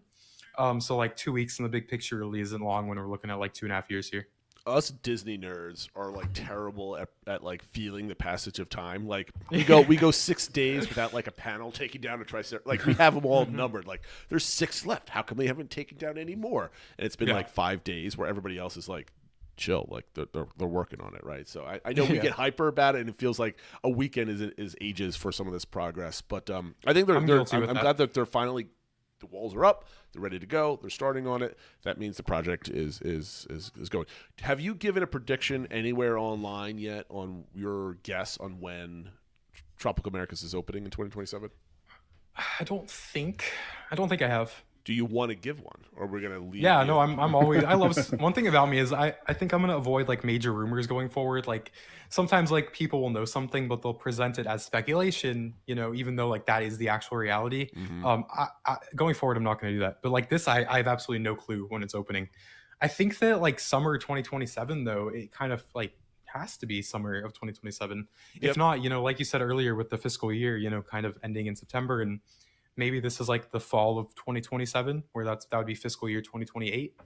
So like 2 weeks in the big picture really isn't long when we're looking at like 2.5 years here. Us Disney nerds are like terrible at like feeling the passage of time. Like we go 6 days without like a panel taking down a Triceratops. Like we have them all numbered. Like there's 6 left. How come we haven't taken down any more? And it's been like 5 days where everybody else is like, chill, like they're working on it, right? So I know we get hyper about it, and it feels like a weekend is ages for some of this progress. But I think I'm glad that they're finally, the walls are up, they're ready to go, they're starting on it. That means the project is going. Have you given a prediction anywhere online yet on your guess on when Tropical Americas is opening in 2027? I don't think I have. Do you want to give one, or we're gonna leave? Yeah, no, I'm always. I love one thing about me is I think I'm gonna avoid like major rumors going forward. Like sometimes like people will know something, but they'll present it as speculation. Even though like that is the actual reality. Going forward, I'm not gonna do that. But like this, I have absolutely no clue when it's opening. I think that like summer 2027 though, it kind of like has to be summer of 2027. If not, like you said earlier, with the fiscal year, kind of ending in September, and maybe this is like the fall of 2027, where that would be fiscal year 2028.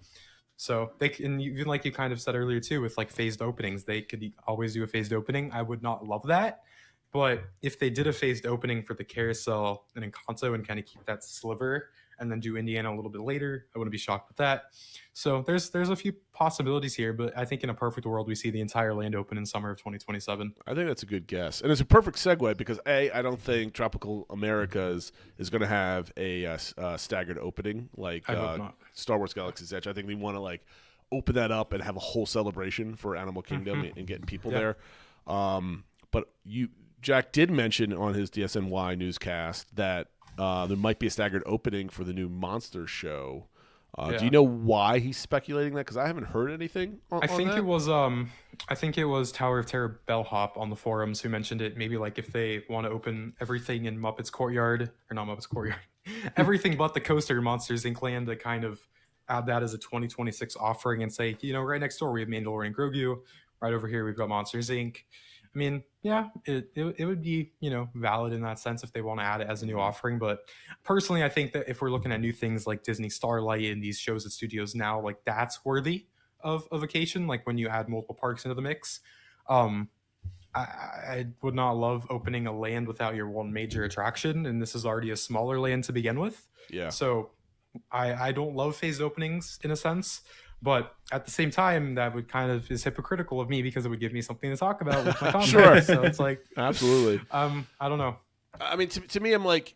So they can, even like you kind of said earlier too, with like phased openings, they could always do a phased opening. I would not love that, but if they did a phased opening for the carousel and Encanto and kind of keep that sliver and then do Indiana a little bit later, I wouldn't be shocked with that. So there's a few possibilities here, but I think in a perfect world, we see the entire land open in summer of 2027. I think that's a good guess. And it's a perfect segue because I don't think Tropical Americas is going to have a staggered opening like Star Wars Galaxy's Edge. I think we want to like open that up and have a whole celebration for Animal Kingdom and getting people there. But Jack did mention on his DSNY newscast that there might be a staggered opening for the new Monsters show. Do you know why he's speculating that? Because I haven't heard anything on that. I think it was Tower of Terror Bellhop on the forums who mentioned it. Maybe like if they want to open everything in Muppets Courtyard, or not Muppets Courtyard, everything but the coaster in Monsters Inc. Land, to kind of add that as a 2026 offering and say, right next door we have Mandalorian Grogu. Right over here we've got Monsters Inc. I mean, yeah, it would be, valid in that sense if they want to add it as a new offering. But personally, I think that if we're looking at new things like Disney Starlight and these shows at studios now, like that's worthy of a vacation. Like when you add multiple parks into the mix, I would not love opening a land without your one major attraction. And this is already a smaller land to begin with. Yeah. So I don't love phased openings in a sense. But at the same time, that would kind of is hypocritical of me because it would give me something to talk about with my content. Sure. So it's like, absolutely. I don't know. I mean, to me, I'm like,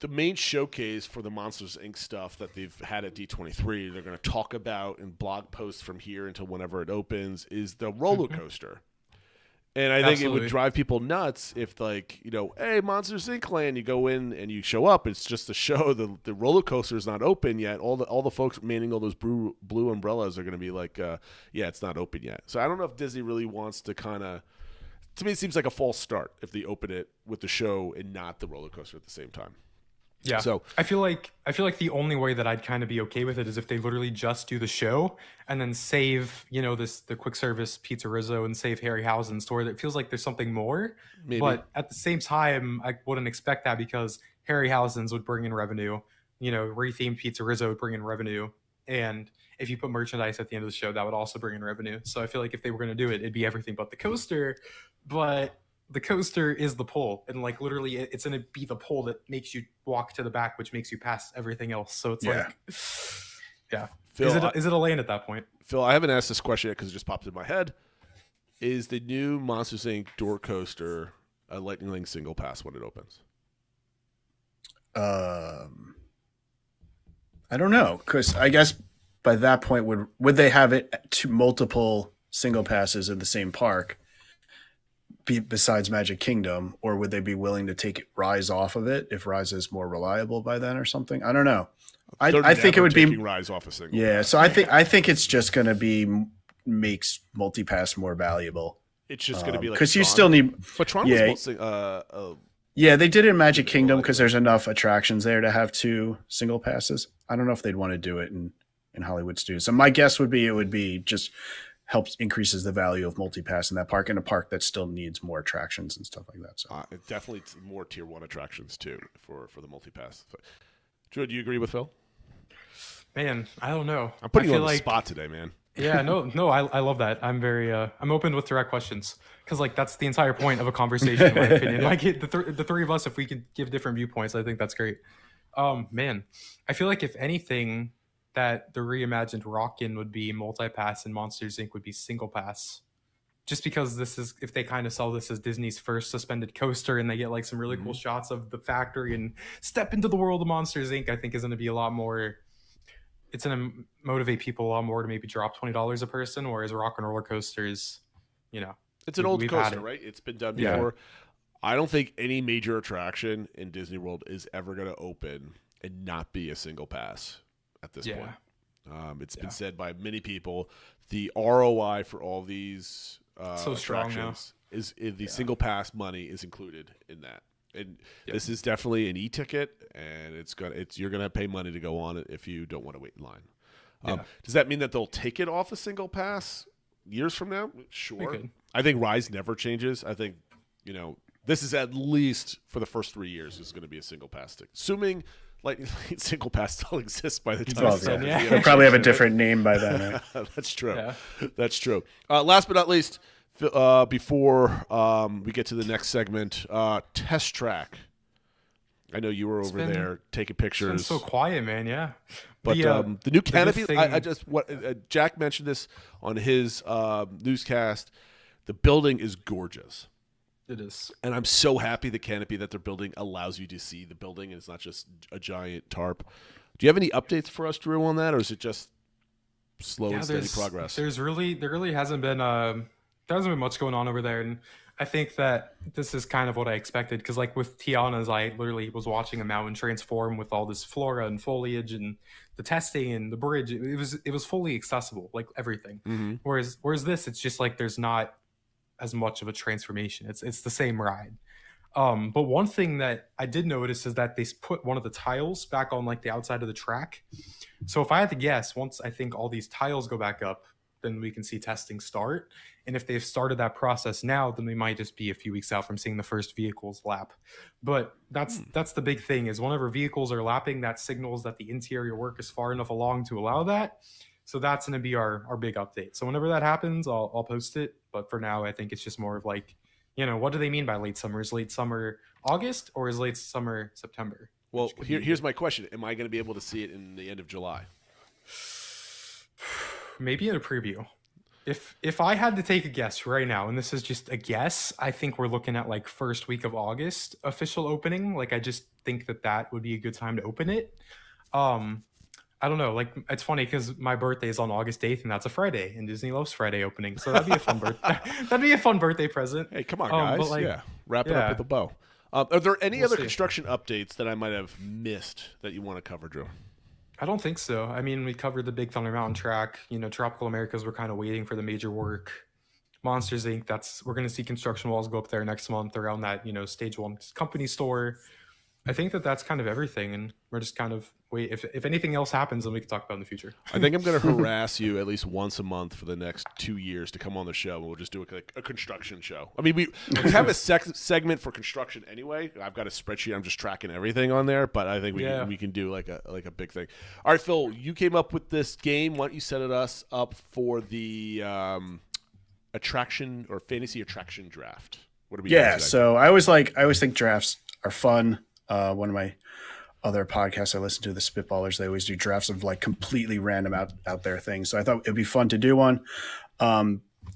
the main showcase for the Monsters Inc. stuff that they've had at D23, they're going to talk about in blog posts from here until whenever it opens, is the roller coaster. And I think it would drive people nuts if, like, hey, Monsters Inc. Land, you go in and you show up. It's just a show. The roller coaster is not open yet. All the folks manning all those blue umbrellas are going to be like, yeah, it's not open yet. So I don't know if Disney really wants to kind of. To me, it seems like a false start if they open it with the show and not the roller coaster at the same time. Yeah. So I feel like the only way that I'd kind of be okay with it is if they literally just do the show and then save, the quick service Pizza Rizzo and save Harryhausen's store. That feels like there's something more. Maybe. But at the same time, I wouldn't expect that because Harryhausen's would bring in revenue. Rethemed Pizza Rizzo would bring in revenue. And if you put merchandise at the end of the show, that would also bring in revenue. So I feel like if they were going to do it, it'd be everything but the coaster. But the coaster is the pole, and like literally it's going to be the pole that makes you walk to the back, which makes you pass everything else. So it's Phil, is it a lane at that point? Phil, I haven't asked this question yet because it just popped in my head. Is the new Monsters Inc. door coaster a Lightning Lane single pass when it opens? I don't know, because I guess by that point would they have it to multiple single passes in the same park besides Magic Kingdom, or would they be willing to take Rise off of it if Rise is more reliable by then or something? I don't know. I think it would be Rise off a single. Yeah, pass. so I think it's just going to be makes multipass more valuable. It's just going to be like because you still need. But Tron yeah, was mostly, yeah, they did it in Magic Kingdom because there's enough attractions there to have 2 single passes. I don't know if they'd want to do it in Hollywood Studios. So my guess would be it would be just increases the value of multipass in that park, in a park that still needs more attractions and stuff like that. So definitely more tier 1 attractions too for the multipass. Drew, do you agree with Phil? Man, I don't know. I'm putting you on the like, spot today, man. Yeah, no, I love that. I'm very, I'm open with direct questions because like that's the entire point of a conversation, in my opinion. Like the three of us, if we could give different viewpoints, I think that's great. Man, I feel like if anything, that the reimagined Rockin' would be multi-pass and Monsters Inc. would be single pass. Just because this is, if they kind of sell this as Disney's first suspended coaster and they get like some really cool shots of the factory and step into the world of Monsters Inc., I think is going to be a lot more, it's going to motivate people a lot more to maybe drop $20 a person, whereas Rock and Roller Coasters, you know. It's an old coaster, right? It's been done before. I don't think any major attraction in Disney World is ever going to open and not be a single pass at this point. It's been said by many people, the ROI for all these so strong attractions is the single pass money is included in that. And this is definitely an e-ticket, and you're gonna pay money to go on it if you don't want to wait in line. Does that mean that they'll take it off a single pass years from now? Sure. I think Rise never changes. I think this is at least for the first 3 years is going to be a single pass ticket, assuming like single pass still exists by the time. They'll probably have a different name by then. Right? That's true. Yeah. That's true. Last but not least, before we get to the next segment, Test Track. I know you were over there taking pictures. It's been so quiet, man. Yeah. But the new canopy. Jack mentioned this on his newscast. The building is gorgeous. It is. And I'm so happy the canopy that they're building allows you to see the building, and it's not just a giant tarp. Do you have any updates for us, Drew, on that, or is it just slow and steady progress? There really hasn't been there hasn't been much going on over there, and I think that this is kind of what I expected, because like with Tiana's, I literally was watching a mountain transform with all this flora and foliage and the testing and the bridge. It was fully accessible, like everything. Mm-hmm. Whereas this, it's just like there's not as much of a transformation. It's the same ride. But one thing that I did notice is that they put one of the tiles back on like the outside of the track. So if I had to guess, once I think all these tiles go back up, then we can see testing start. And if they've started that process now, then we might just be a few weeks out from seeing the first vehicles lap. But that's the big thing, is whenever vehicles are lapping, that signals that the interior work is far enough along to allow that. So that's going to be our big update. So whenever that happens, I'll post it. But for now, I think it's just more of like, what do they mean by late summer? Is late summer August, or is late summer September? Well, here's my question. Am I going to be able to see it in the end of July? Maybe in a preview. If I had to take a guess right now, and this is just a guess, I think we're looking at like first week of August official opening. Like I just think that would be a good time to open it. I don't know. Like it's funny because my birthday is on August 8th, and that's a Friday, and Disney loves Friday opening, so that'd be a fun birthday. That'd be a fun birthday present. Hey, come on, guys! Wrap it up with a bow. Are there any other construction updates that I might have missed that you want to cover, Drew? I don't think so. I mean, we covered the Big Thunder Mountain track. Tropical Americas, we're kind of waiting for the major work. Monsters Inc., we're going to see construction walls go up there next month around that, stage 1 company store. I think that's kind of everything, and we're just kind of wait. If anything else happens, then we can talk about it in the future. I think I'm going to harass you at least once a month for the next 2 years to come on the show, and we'll just do a construction show. I mean, we have a segment for construction anyway. I've got a spreadsheet. I'm just tracking everything on there, but I think we can do like a big thing. All right, Phil, you came up with this game. Why don't you set us up for the attraction or fantasy attraction draft? What are we doing today? So I always think drafts are fun. One of my other podcasts I listen to, the Spitballers, they always do drafts of like completely random out there things. So I thought it'd be fun to do one.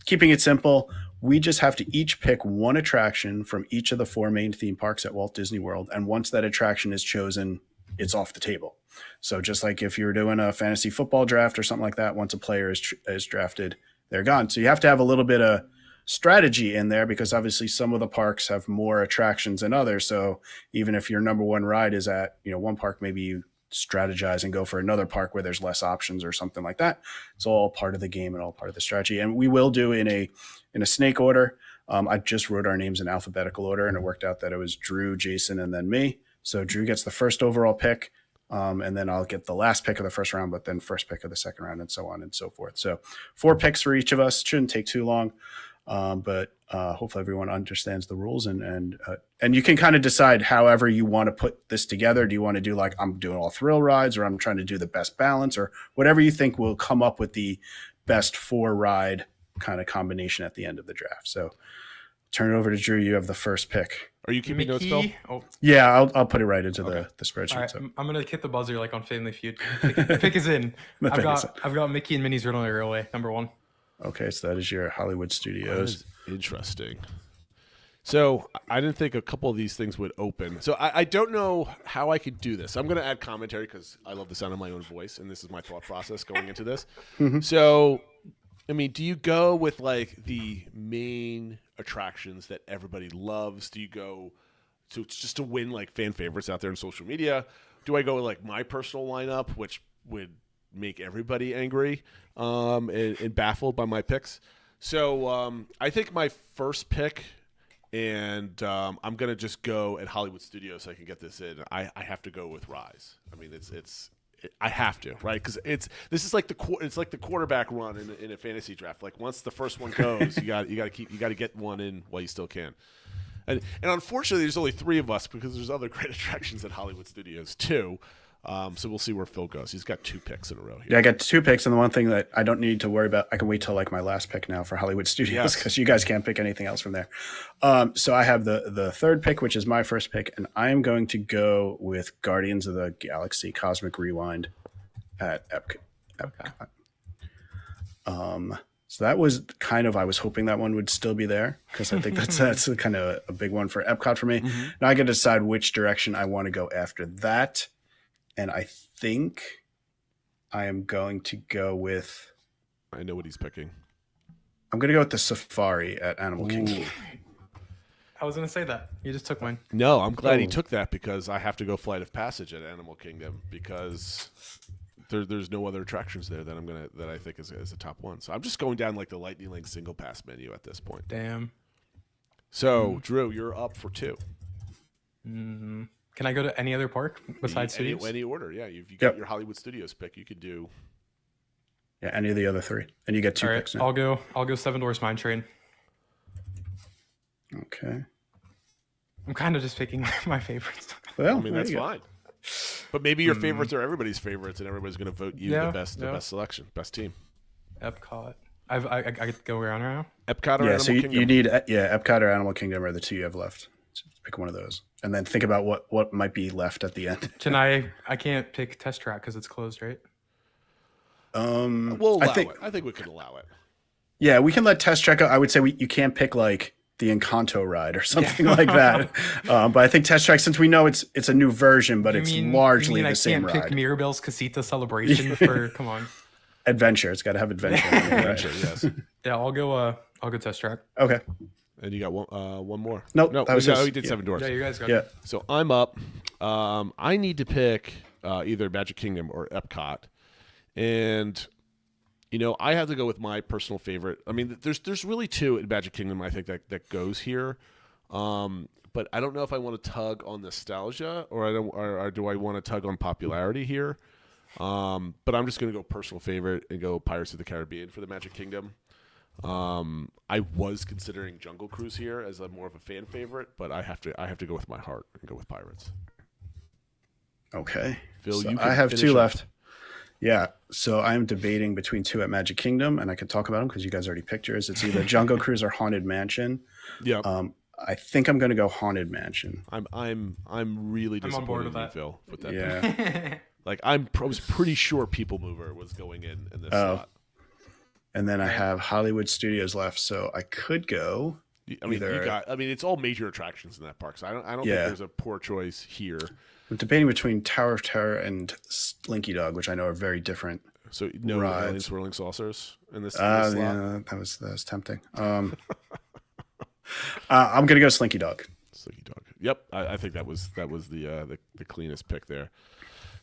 Keeping it simple, we just have to each pick one attraction from each of the 4 main theme parks at Walt Disney World. And once that attraction is chosen, it's off the table. So just like if you're doing a fantasy football draft or something like that, once a player is drafted, they're gone. So you have to have a little bit of strategy in there because obviously some of the parks have more attractions than others. So even if your number one ride is at, one park, maybe you strategize and go for another park where there's less options or something like that. It's all part of the game and all part of the strategy. And we will do in a snake order. I just wrote our names in alphabetical order, and it worked out that it was Drew, Jason, and then me. So Drew gets the first overall pick, and then I'll get the last pick of the first round, but then first pick of the second round, and so on and so forth. So 4 picks for each of us. Shouldn't take too long. But hopefully everyone understands the rules and you can kind of decide however you want to put this together. Do you want to do like I'm doing all thrill rides, or I'm trying to do the best balance, or whatever you think will come up with the best 4 ride kind of combination at the end of the draft. So turn it over to Drew. You have the first pick. Are you keeping notes, Phil? Oh, Yeah, I'll put it right into the spreadsheet. all right, So. I'm gonna hit the buzzer like on Family Feud. Pick is in. I've got Mickey and Minnie's Runaway Railway, number 1. Okay, so that is your Hollywood Studios. Interesting. So I didn't think a couple of these things would open. So I don't know how I could do this. I'm going to add commentary because I love the sound of my own voice, and this is my thought process going into this. So, I mean, do you go with like the main attractions that everybody loves? Do you go to just to win like fan favorites out there in social media? Do I go with like my personal lineup, which would make everybody angry and baffled by my picks? So I think my first pick, and I'm going to just go at Hollywood Studios so I can get this in. I have to go with Rise. I mean, I have to, right? Because this is like the quarterback run in a fantasy draft. Like once the first one goes, you got to get one in while you still can. And unfortunately, there's only 3 of us because there's other great attractions at Hollywood Studios too. So we'll see where Phil goes. He's got 2 picks in a row here. Yeah, I got 2 picks, and the one thing that I don't need to worry about, I can wait till like my last pick now for Hollywood Studios because you guys can't pick anything else from there. So I have the third pick, which is my first pick, and I am going to go with Guardians of the Galaxy Cosmic Rewind at Epcot. So that was kind of, I was hoping that one would still be there because I think that's kind of a big one for Epcot for me. Now I got to decide which direction I want to go after that. And I think I am going to go with... I know what he's picking. I'm going to go with the Safari at Animal Kingdom. I was gonna say that. You just took mine. No, I'm glad he took that because I have to go Flight of Passage at Animal Kingdom because there's no other attractions there that I think is a top one. So I'm just going down like the Lightning Link single pass menu at this point. Damn. So Drew, you're up for 2. Mm-hmm. Can I go to any other park besides Studios? Any order, yeah. You've got your Hollywood Studios pick. You could do... Yeah, any of the other 3. And you get 2 picks now. I'll go Seven Dwarfs Mine Train. Okay. I'm kind of just picking my favorites. Well, I mean, that's fine. But maybe your favorites are everybody's favorites, and everybody's going to vote you the best selection, best team. Epcot. I get to go around right now? Epcot or Animal Kingdom? You need... Epcot or Animal Kingdom are the 2 you have left. So pick one of those. And then think about what might be left at the end. Can I can't pick Test Track because it's closed, right? We'll allow it. I think we could allow it. Yeah, we can let Test Track go. I would say you can't pick like the Encanto ride or something like that. But I think Test Track, since we know it's a new version, but it's largely the same ride. I can't pick Mirabelle's Casita Celebration for come on. Adventure. It's got to have adventure. Adventure, yes. Yeah, I'll go Test Track. Okay. And you got one more. Nope, no, we did Seven Dwarfs. Yeah, you guys got it. So I'm up. I need to pick either Magic Kingdom or Epcot, and I have to go with my personal favorite. I mean, there's really 2 in Magic Kingdom I think that goes here, but I don't know if I want to tug on nostalgia or do I want to tug on popularity here. But I'm just going to go personal favorite and go Pirates of the Caribbean for the Magic Kingdom. I was considering Jungle Cruise here as more of a fan favorite, but I have to go with my heart and go with Pirates. Okay. Phil, so you I have 2 up. left. Yeah. So I'm debating between 2 at Magic Kingdom, and I can talk about them because you guys already picked yours. It's either Jungle Cruise or Haunted Mansion. Yeah. I think I'm going to go Haunted Mansion. I'm really I'm on disappointed board with in you, that. Phil, with that. Yeah. Like I was pretty sure People Mover was going in this slot. And then I have Hollywood Studios left, so I could go. I mean, either- it's all major attractions in that park, so I don't think there's a poor choice here. I'm debating between Tower of Terror and Slinky Dog, which I know are very different. So no rides. alien swirling saucers in this slot. Yeah, that was tempting. I'm gonna go Slinky Dog. Slinky Dog. Yep, I think that was the cleanest pick there.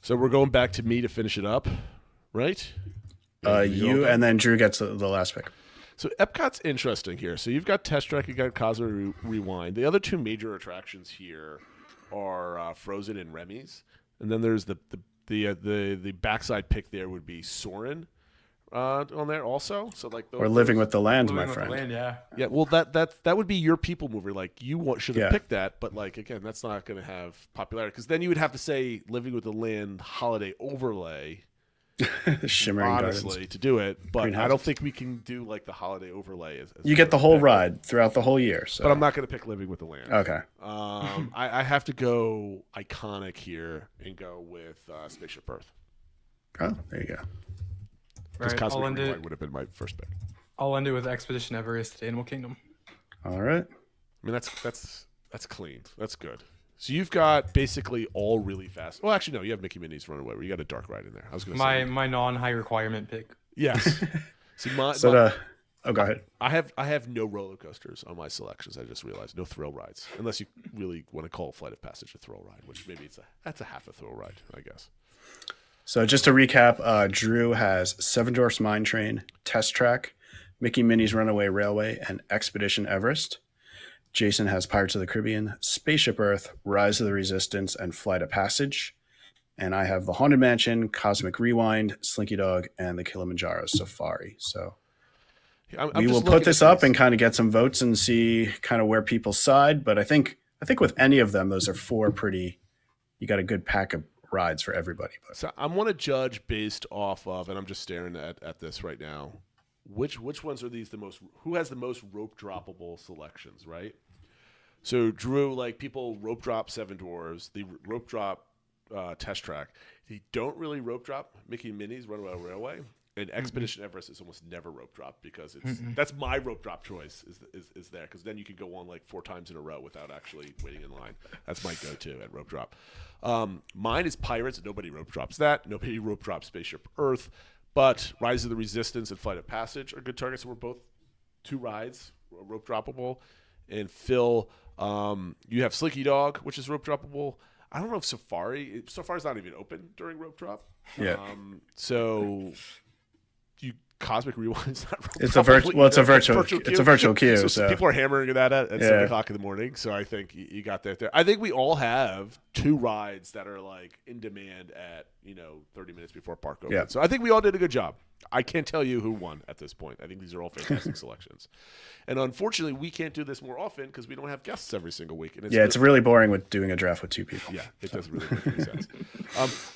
So we're going back to me to finish it up, right? You and then Drew gets the last pick. So Epcot's interesting here. So you've got Test Track, you've got Cosmic Rewind. The other two major attractions here are Frozen and Remy's, and then there's the backside pick there would be Soarin' on there also. So like Or Living with the Land, my friend. Yeah. Well, that would be your People Mover. Like you should have Yeah. picked that, but like again, that's not going to have popularity because then you would have to say Living with the Land holiday overlay. Shimmering Honestly, Gardens. to do it, but I don't Greenhouses. think we can do like the holiday overlay. As You get the whole ride throughout the whole year. So. But I'm not going to pick Living with the Land. Okay. I have to go iconic here and go with Spaceship Earth. Oh, there you go. Because Right, Cosmic Rewind would have been my first pick. I'll end it with Expedition Everest, Animal Kingdom. All right. I mean, that's clean. That's good. So you've got basically all really fast. Well, actually, no, you have Mickey Minnie's Runaway, where you got a dark ride in there. I was going to say My non-high requirement pick. yes. See, go ahead. I have no roller coasters on my selections. I just realized no thrill rides, unless you really want to call Flight of Passage a thrill ride, which maybe that's a half a thrill ride, I guess. So just to recap, Drew has Seven Dwarfs Mine Train, Test Track, Mickey Minnie's Runaway Railway, and Expedition Everest. Jason has Pirates of the Caribbean, Spaceship Earth, Rise of the Resistance, and Flight of Passage. And I have the Haunted Mansion, Cosmic Rewind, Slinky Dog, and the Kilimanjaro Safari. So we will put this up and kind of get some votes and see kind of where people side. But I think with any of them, those are four you got a good pack of rides for everybody. But. So I want to judge based off of, and I'm just staring at this right now. Which ones are these the most? Who has the most rope droppable selections, right? So Drew, like people rope drop Seven Dwarfs, they rope drop Test Track. They don't really rope drop Mickey and Minnie's Runaway Railway, and Expedition Everest is almost never rope drop because that's my rope drop choice is there because then you can go on like 4 times in a row without actually waiting in line. That's my go-to at rope drop. Mine is Pirates. Nobody rope drops that. Nobody rope drops Spaceship Earth. But Rise of the Resistance and Flight of Passage are good targets. So we're both 2 rides, rope droppable. And Phil, you have Slinky Dog, which is rope droppable. I don't know if Safari's not even open during rope drop. Yeah. So Cosmic Rewind's not rope It's droppable. it's a virtual queue. So people are hammering that at 7 o'clock in the morning. So I think you got that there. I think we all have 2 rides that are like in demand at 30 minutes before park open. Yeah. So I think we all did a good job. I can't tell you who won at this point. I think these are all fantastic selections. And unfortunately, we can't do this more often because we don't have guests every single week. And it's really boring with doing a draft with 2 people. Yeah, it doesn't really make any sense.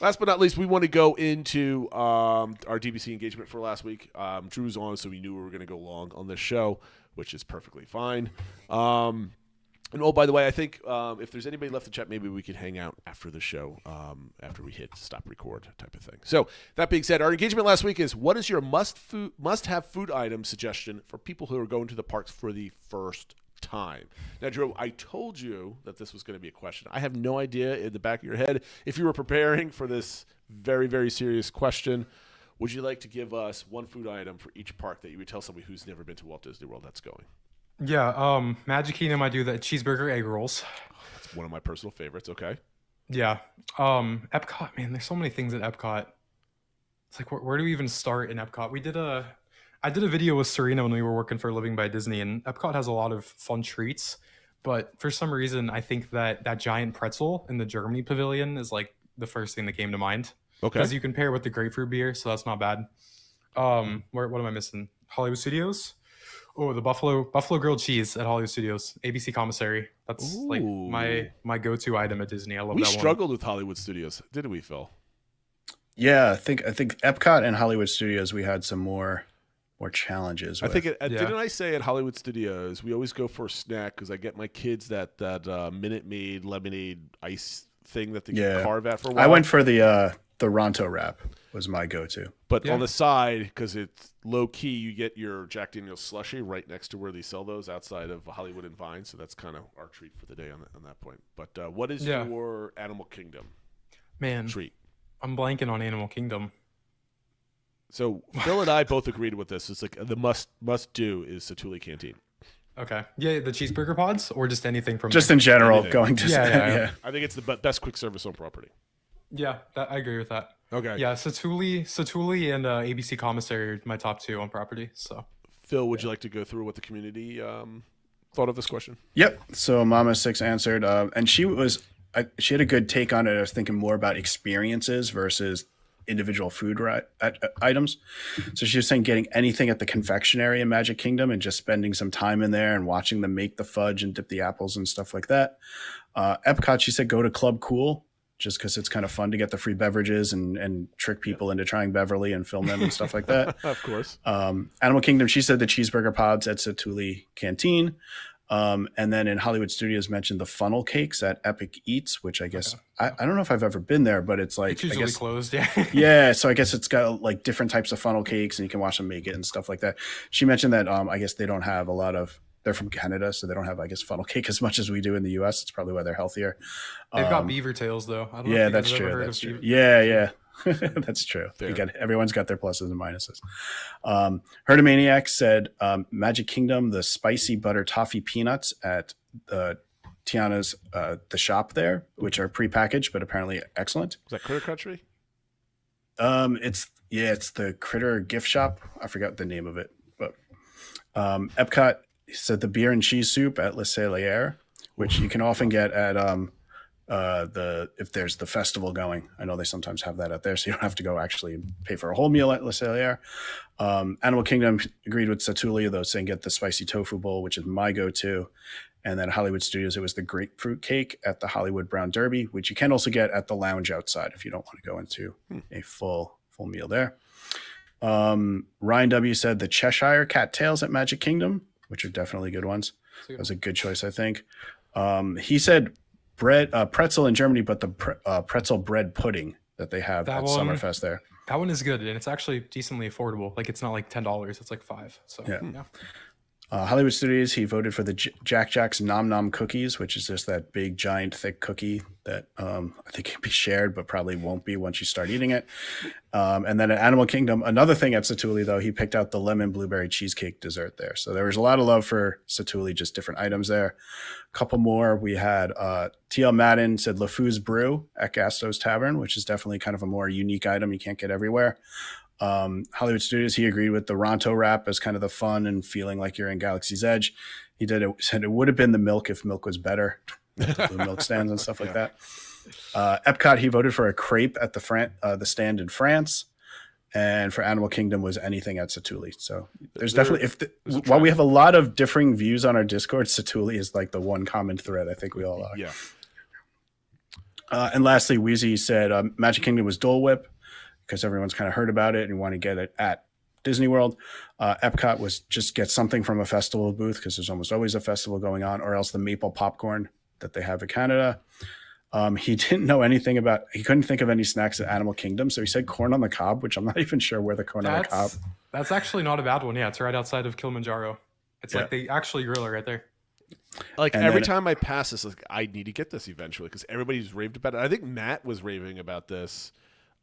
Last but not least, we want to go into our DBC engagement for last week. Drew's on, so we knew we were going to go long on this show, which is perfectly fine. And by the way, I think if there's anybody left to chat, maybe we could hang out after the show, after we hit stop record type of thing. So that being said, our engagement last week is what is your must-have food item suggestion for people who are going to the parks for the first time? Now, Drew, I told you that this was going to be a question. I have no idea in the back of your head if you were preparing for this very, very serious question. Would you like to give us one food item for each park that you would tell somebody who's never been to Walt Disney World that's going? Yeah, Magic Kingdom, I do the cheeseburger egg rolls. That's one of my personal favorites. Okay. Yeah. Epcot, man, there's so many things at Epcot. It's like, where do we even start in Epcot? I did a video with Serena when we were working for Living by Disney, and Epcot has a lot of fun treats. But for some reason, I think that giant pretzel in the Germany pavilion is like the first thing that came to mind. Okay. Because you can pair with the grapefruit beer, so that's not bad. What am I missing? Hollywood Studios? Oh, the buffalo grilled cheese at Hollywood Studios, ABC commissary. That's like my go-to item at Disney. I love that one. We struggled with Hollywood Studios, didn't we, Phil? Yeah, I think Epcot and Hollywood Studios we had some more more challenges. I think Yeah. didn't I say at Hollywood Studios we always go for a snack because I get my kids that Minute Maid lemonade ice thing that they can carve at for a while. I went for the Ronto wrap was my go-to. But on the side, because it's low key, you get your Jack Daniel's slushy right next to where they sell those outside of Hollywood and Vine. So that's kind of our treat for the day on that point. But what is your Animal Kingdom treat? I'm blanking on Animal Kingdom. So Phil and I both agreed with this. It's like the must do is Satuli Canteen. Okay. Yeah, the cheeseburger pods or just anything from Just there? in general, Anything. going to Yeah. I think it's the best quick service on property. Yeah, I agree with that. Okay. Yeah, Satuli and ABC Commissary are my top two on property. So, Phil, would you like to go through what the community thought of this question? Yep. So Mama Six answered, and she had a good take on it. I was thinking more about experiences versus individual food items. So she was saying getting anything at the confectionery in Magic Kingdom and just spending some time in there and watching them make the fudge and dip the apples and stuff like that. Epcot, she said go to Club Cool just because it's kind of fun to get the free beverages and trick people into trying Beverly and film them and stuff like that. Of course. Animal Kingdom, she said the cheeseburger pods at Satuli Canteen. And then in Hollywood Studios mentioned the funnel cakes at Epic Eats, which I guess I don't know if I've ever been there, but it's like it's usually closed. Yeah. Yeah, so I guess it's got like different types of funnel cakes and you can watch them make it and stuff like that. She mentioned that I guess they don't have a lot of, they're from Canada, so they don't have, I guess, funnel cake as much as we do in the US. It's probably why they're healthier. They've got beaver tails though. I don't know Yeah, if you that's guys have ever true. heard That's of true. beaver- Yeah. That's true. Everyone's got their pluses and minuses. Herdomaniac said Magic Kingdom, the spicy butter toffee peanuts at Tiana's the shop there, which are prepackaged but apparently excellent. Is that Critter Country? It's the Critter gift shop. I forgot the name of it, but Epcot said the beer and cheese soup at Le Cellier, which you can often get at if there's the festival going. I know they sometimes have that out there, so you don't have to go actually pay for a whole meal at Le Cellier. Animal Kingdom agreed with Satuli, though, saying get the spicy tofu bowl, which is my go-to. And then Hollywood Studios, it was the grapefruit cake at the Hollywood Brown Derby, which you can also get at the lounge outside if you don't want to go into a full meal there. Ryan W. said the Cheshire cattails at Magic Kingdom, which are definitely good ones. That was a good choice, I think. He said pretzel in Germany, but the pretzel bread pudding that they have at Summerfest there. That one is good, and it's actually decently affordable. Like, it's not like $10; it's like $5. So yeah. Hollywood Studios, he voted for the Jack Jack's Nom Nom cookies, which is just that big, giant, thick cookie that I think can be shared, but probably won't be once you start eating it. And then at Animal Kingdom, another thing at Satuli, though, he picked out the lemon blueberry cheesecake dessert there. So there was a lot of love for Satuli, just different items there. A couple more. We had TL Madden said LeFou's Brew at Gastos Tavern, which is definitely kind of a more unique item you can't get everywhere. Hollywood Studios, he agreed with the Ronto wrap as kind of the fun and feeling like you're in Galaxy's Edge. He said it would have been the milk if milk was better, the blue milk stands and stuff like that. Epcot, he voted for a crepe at the stand in France, and for Animal Kingdom was anything at Satuli. So there's definitely while we have a lot of differing views on our Discord, Satuli is like the one common thread. I think we all are. Yeah. And lastly, Wheezy said Magic Kingdom was Dole Whip, because everyone's kind of heard about it and want to get it at Disney World. Epcot was just get something from a festival booth because there's almost always a festival going on, or else the maple popcorn that they have in Canada. He didn't know anything about, he couldn't think of any snacks at Animal Kingdom. So he said corn on the cob, which I'm not even sure where the corn on the cob. That's actually not a bad one. Yeah, it's right outside of Kilimanjaro. It's like they actually grill it right there. Like every time I pass this, like I need to get this eventually because everybody's raved about it. I think Matt was raving about this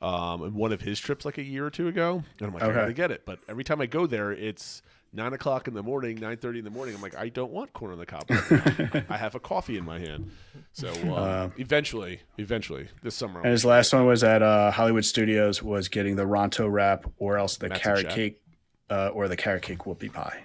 in one of his trips like a year or two ago, and I'm like, I gotta get it. But every time I go there, it's 9:00 in the morning, 9:30 in the morning. I'm like, I don't want corn on the cob. I have a coffee in my hand. So eventually, this summer. And his last one was at Hollywood Studios, was getting the Ronto wrap, or else the carrot cake, or the carrot cake whoopie pie.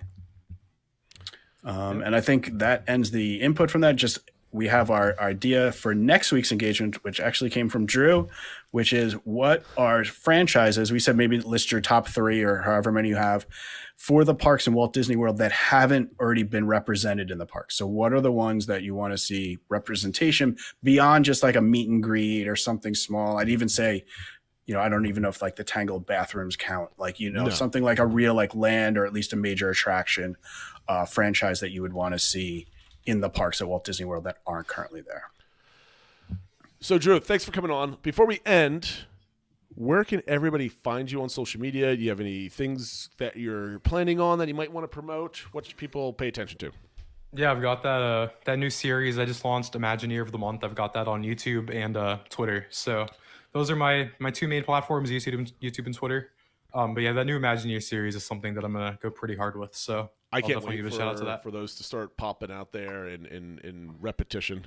And I think that ends the input from that. Just we have our idea for next week's engagement, which actually came from Drew, which is what are franchises. We said maybe list your top 3 or however many you have for the parks in Walt Disney World that haven't already been represented in the park. So what are the ones that you want to see representation beyond just like a meet and greet or something small? I'd even say I don't even know if like the Tangled bathrooms count, like, No. something like a real like land or at least a major attraction franchise that you would want to see in the parks at Walt Disney World that aren't currently there. So, Drew, thanks for coming on. Before we end, where can everybody find you on social media? Do you have any things that you're planning on that you might want to promote? What should people pay attention to? Yeah, I've got that new series I just launched, Imagineer of the Month. I've got that on YouTube and Twitter. So those are my two main platforms, YouTube and Twitter. But yeah, that new Imagineer series is something that I'm gonna go pretty hard with. So I I'll can't definitely wait give a shout out to that. for those to start popping out there in repetition.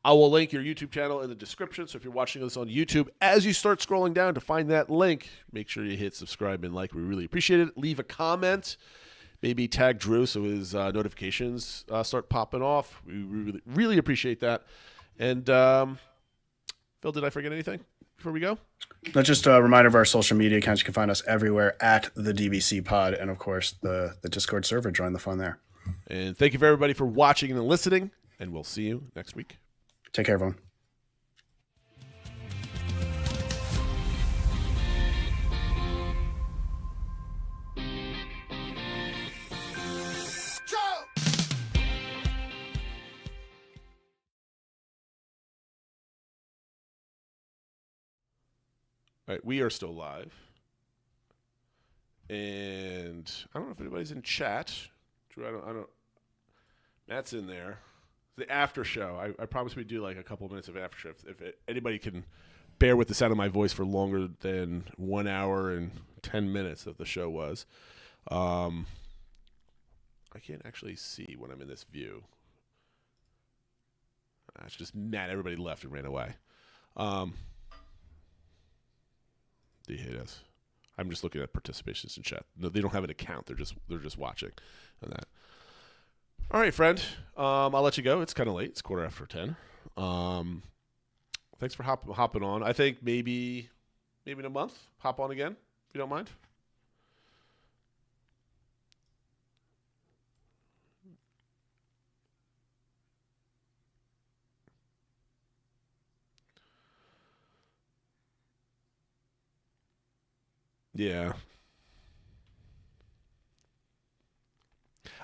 I will link your YouTube channel in the description. So if you're watching this on YouTube, as you start scrolling down to find that link, make sure you hit subscribe and like. We really appreciate it. Leave a comment. Maybe tag Drew so his notifications start popping off. We really, really appreciate that. And Phil, did I forget anything before we go? That's just a reminder of our social media accounts. You can find us everywhere at the DBC Pod, and of course the Discord server. Join the fun there. And thank you for everybody for watching and listening. And we'll see you next week. Take care, everyone. All right, we are still live. And I don't know if anybody's in chat. Drew, I don't. Matt's in there. The after show. I promise we do like a couple minutes of after show. If anybody can bear with the sound of my voice for longer than 1 hour and 10 minutes that the show was. I can't actually see when I'm in this view. It's just Matt. Everybody left and ran away. They hate us. I'm just looking at participations in chat. No, they don't have an account. They're just watching on that. All right, friend. I'll let you go. It's kind of late. It's 10:15. Thanks for hopping on. I think maybe in a month, hop on again if you don't mind. Yeah.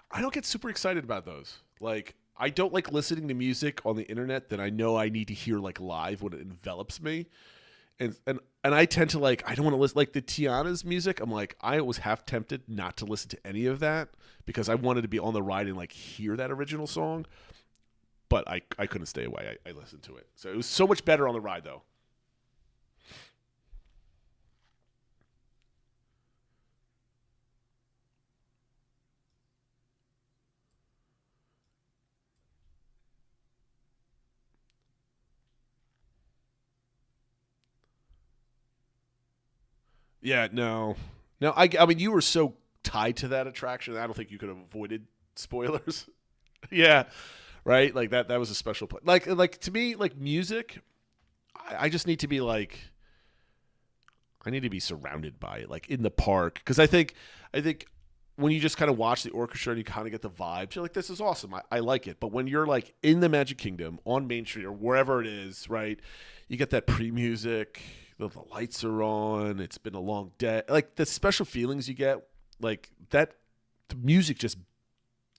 I don't get super excited about those. Like, I don't like listening to music on the internet that I know I need to hear like live when it envelops me. And I tend to like, I don't want to listen like the Tiana's music. I'm like, I was half tempted not to listen to any of that because I wanted to be on the ride and like hear that original song. But I couldn't stay away. I listened to it. So it was so much better on the ride though. Yeah, no. I mean, you were so tied to that attraction. I don't think you could have avoided spoilers. Yeah, right. Like that was a special place. Like to me, like music, I just need to be like, I need to be surrounded by it, like in the park, because I think when you just kind of watch the orchestra and you kind of get the vibes, you're like, this is awesome. I like it. But when you're like in the Magic Kingdom on Main Street or wherever it is, right, you get that pre-music. The lights are on. It's been a long day. Like the special feelings you get, like that, the music just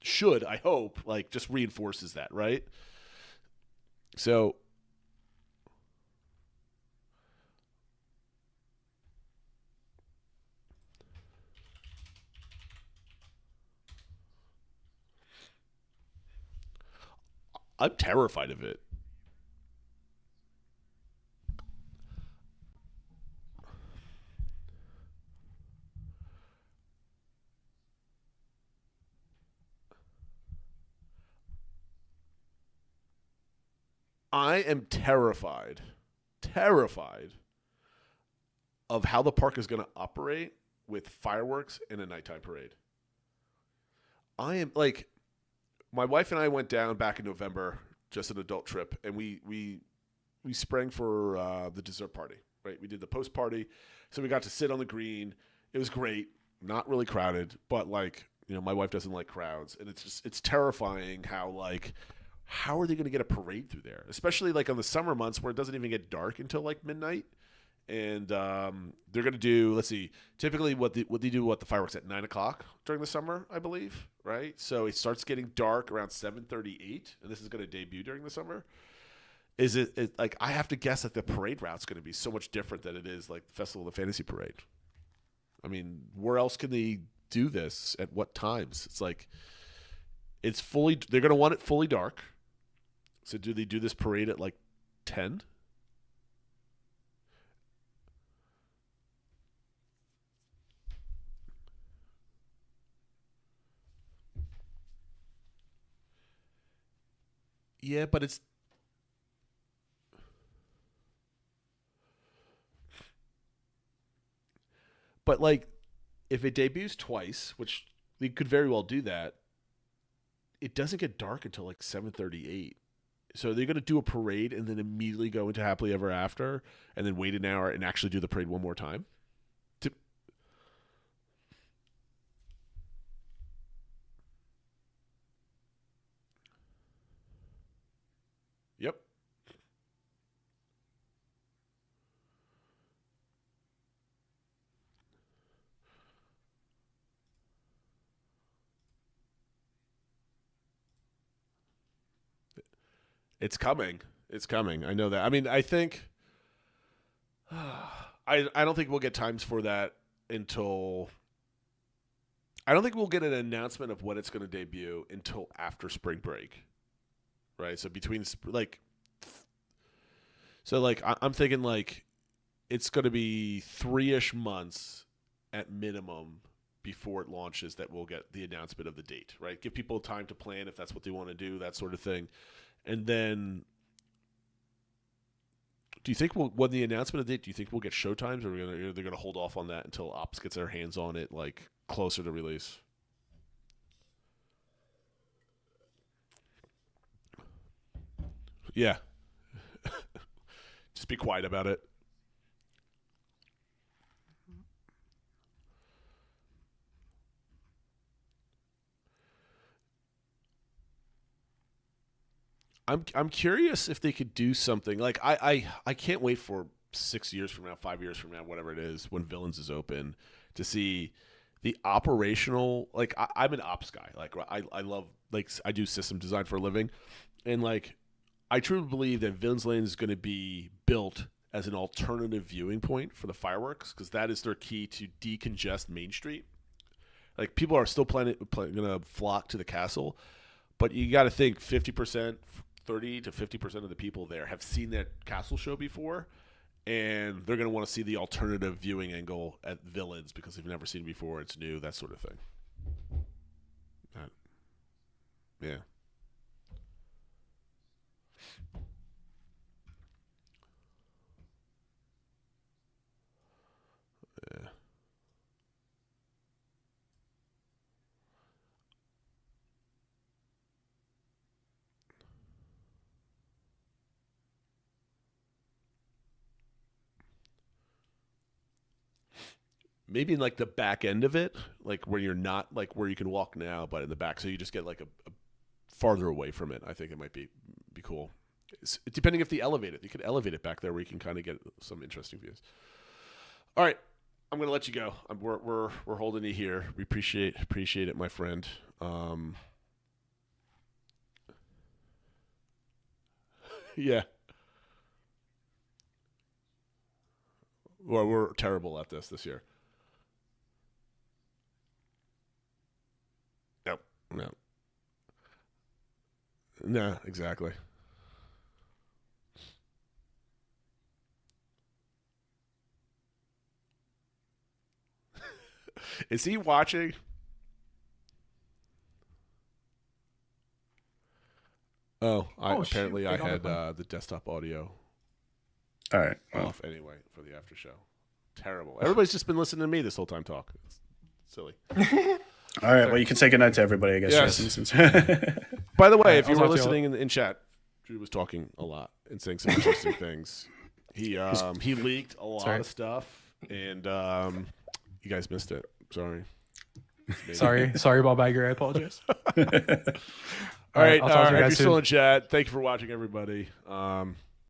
should, I hope, like just reinforces that, right? So, I'm terrified of it. I am terrified of how the park is going to operate with fireworks in a nighttime parade. I am like, my wife and I went down back in November, just an adult trip, and we sprang for the dessert party, right? We did the post party, so we got to sit on the green. It was great, not really crowded, but like, you know, my wife doesn't like crowds, and it's terrifying how are they going to get a parade through there, especially like on the summer months where it doesn't even get dark until like midnight, and they're going to do. Let's see. Typically, what they do the fireworks at 9:00 during the summer, I believe, right? So it starts getting dark around 7:38, and this is going to debut during the summer. Is it like I have to guess that the parade route's going to be so much different than it is like the Festival of the Fantasy Parade? I mean, where else can they do this? At what times? It's like it's fully. They're going to want it fully dark. So do they do this parade at like 10? Yeah, but it's. But like, if it debuts twice, which they could very well do that, it doesn't get dark until like 7:38. So they're going to do a parade and then immediately go into Happily Ever After and then wait an hour and actually do the parade one more time? Yep. It's coming. It's coming. I know that. I mean, I think I don't think we'll get times for that until I don't think we'll get an announcement of when it's going to debut until after spring break. Right? So between I'm thinking like it's going to be 3-ish months at minimum before it launches that we'll get the announcement of the date, right? Give people time to plan if that's what they want to do, that sort of thing. And then, do you think when the announcement of the date, do you think we'll get showtimes, or they're going to hold off on that until Ops gets their hands on it, like closer to release? Yeah. Just be quiet about it. I'm curious if they could do something like I can't wait for 6 years from now, 5 years from now, whatever it is, when Villains is open, to see the operational. Like I'm an ops guy. Like I love I do system design for a living, and like I truly believe that Villains Lane is going to be built as an alternative viewing point for the fireworks because that is their key to decongest Main Street. Like people are still going to flock to the castle, but you got to think 50%. 30 to 50% of the people there have seen that castle show before, and they're going to want to see the alternative viewing angle at Villains because they've never seen it before. It's new, that sort of thing. Yeah. Yeah. Maybe in like the back end of it, like where you're not like where you can walk now, but in the back, so you just get like a farther away from it. I think it might be cool. Depending if they elevate it, you could elevate it back there where you can kind of get some interesting views. All right, I'm gonna let you go. We're holding you here. We appreciate it, my friend. Yeah. Well, we're terrible at this year. Nope. No. No, exactly. Is he watching? Oh, apparently I had the desktop audio All right. off anyway for the after show. Terrible. Everybody's just been listening to me this whole time talk. It's silly. All right. Well, you can say goodnight to everybody, I guess. Yes. Jason. By the way, if you I'll were talk to you listening in chat, Drew was talking a lot and saying some interesting things. He leaked a lot of stuff, and you guys missed it. Sorry. Sorry, Bob Iger. I apologize. All right. I'll talk to you If you're guys still soon. in chat, thank you for watching, everybody.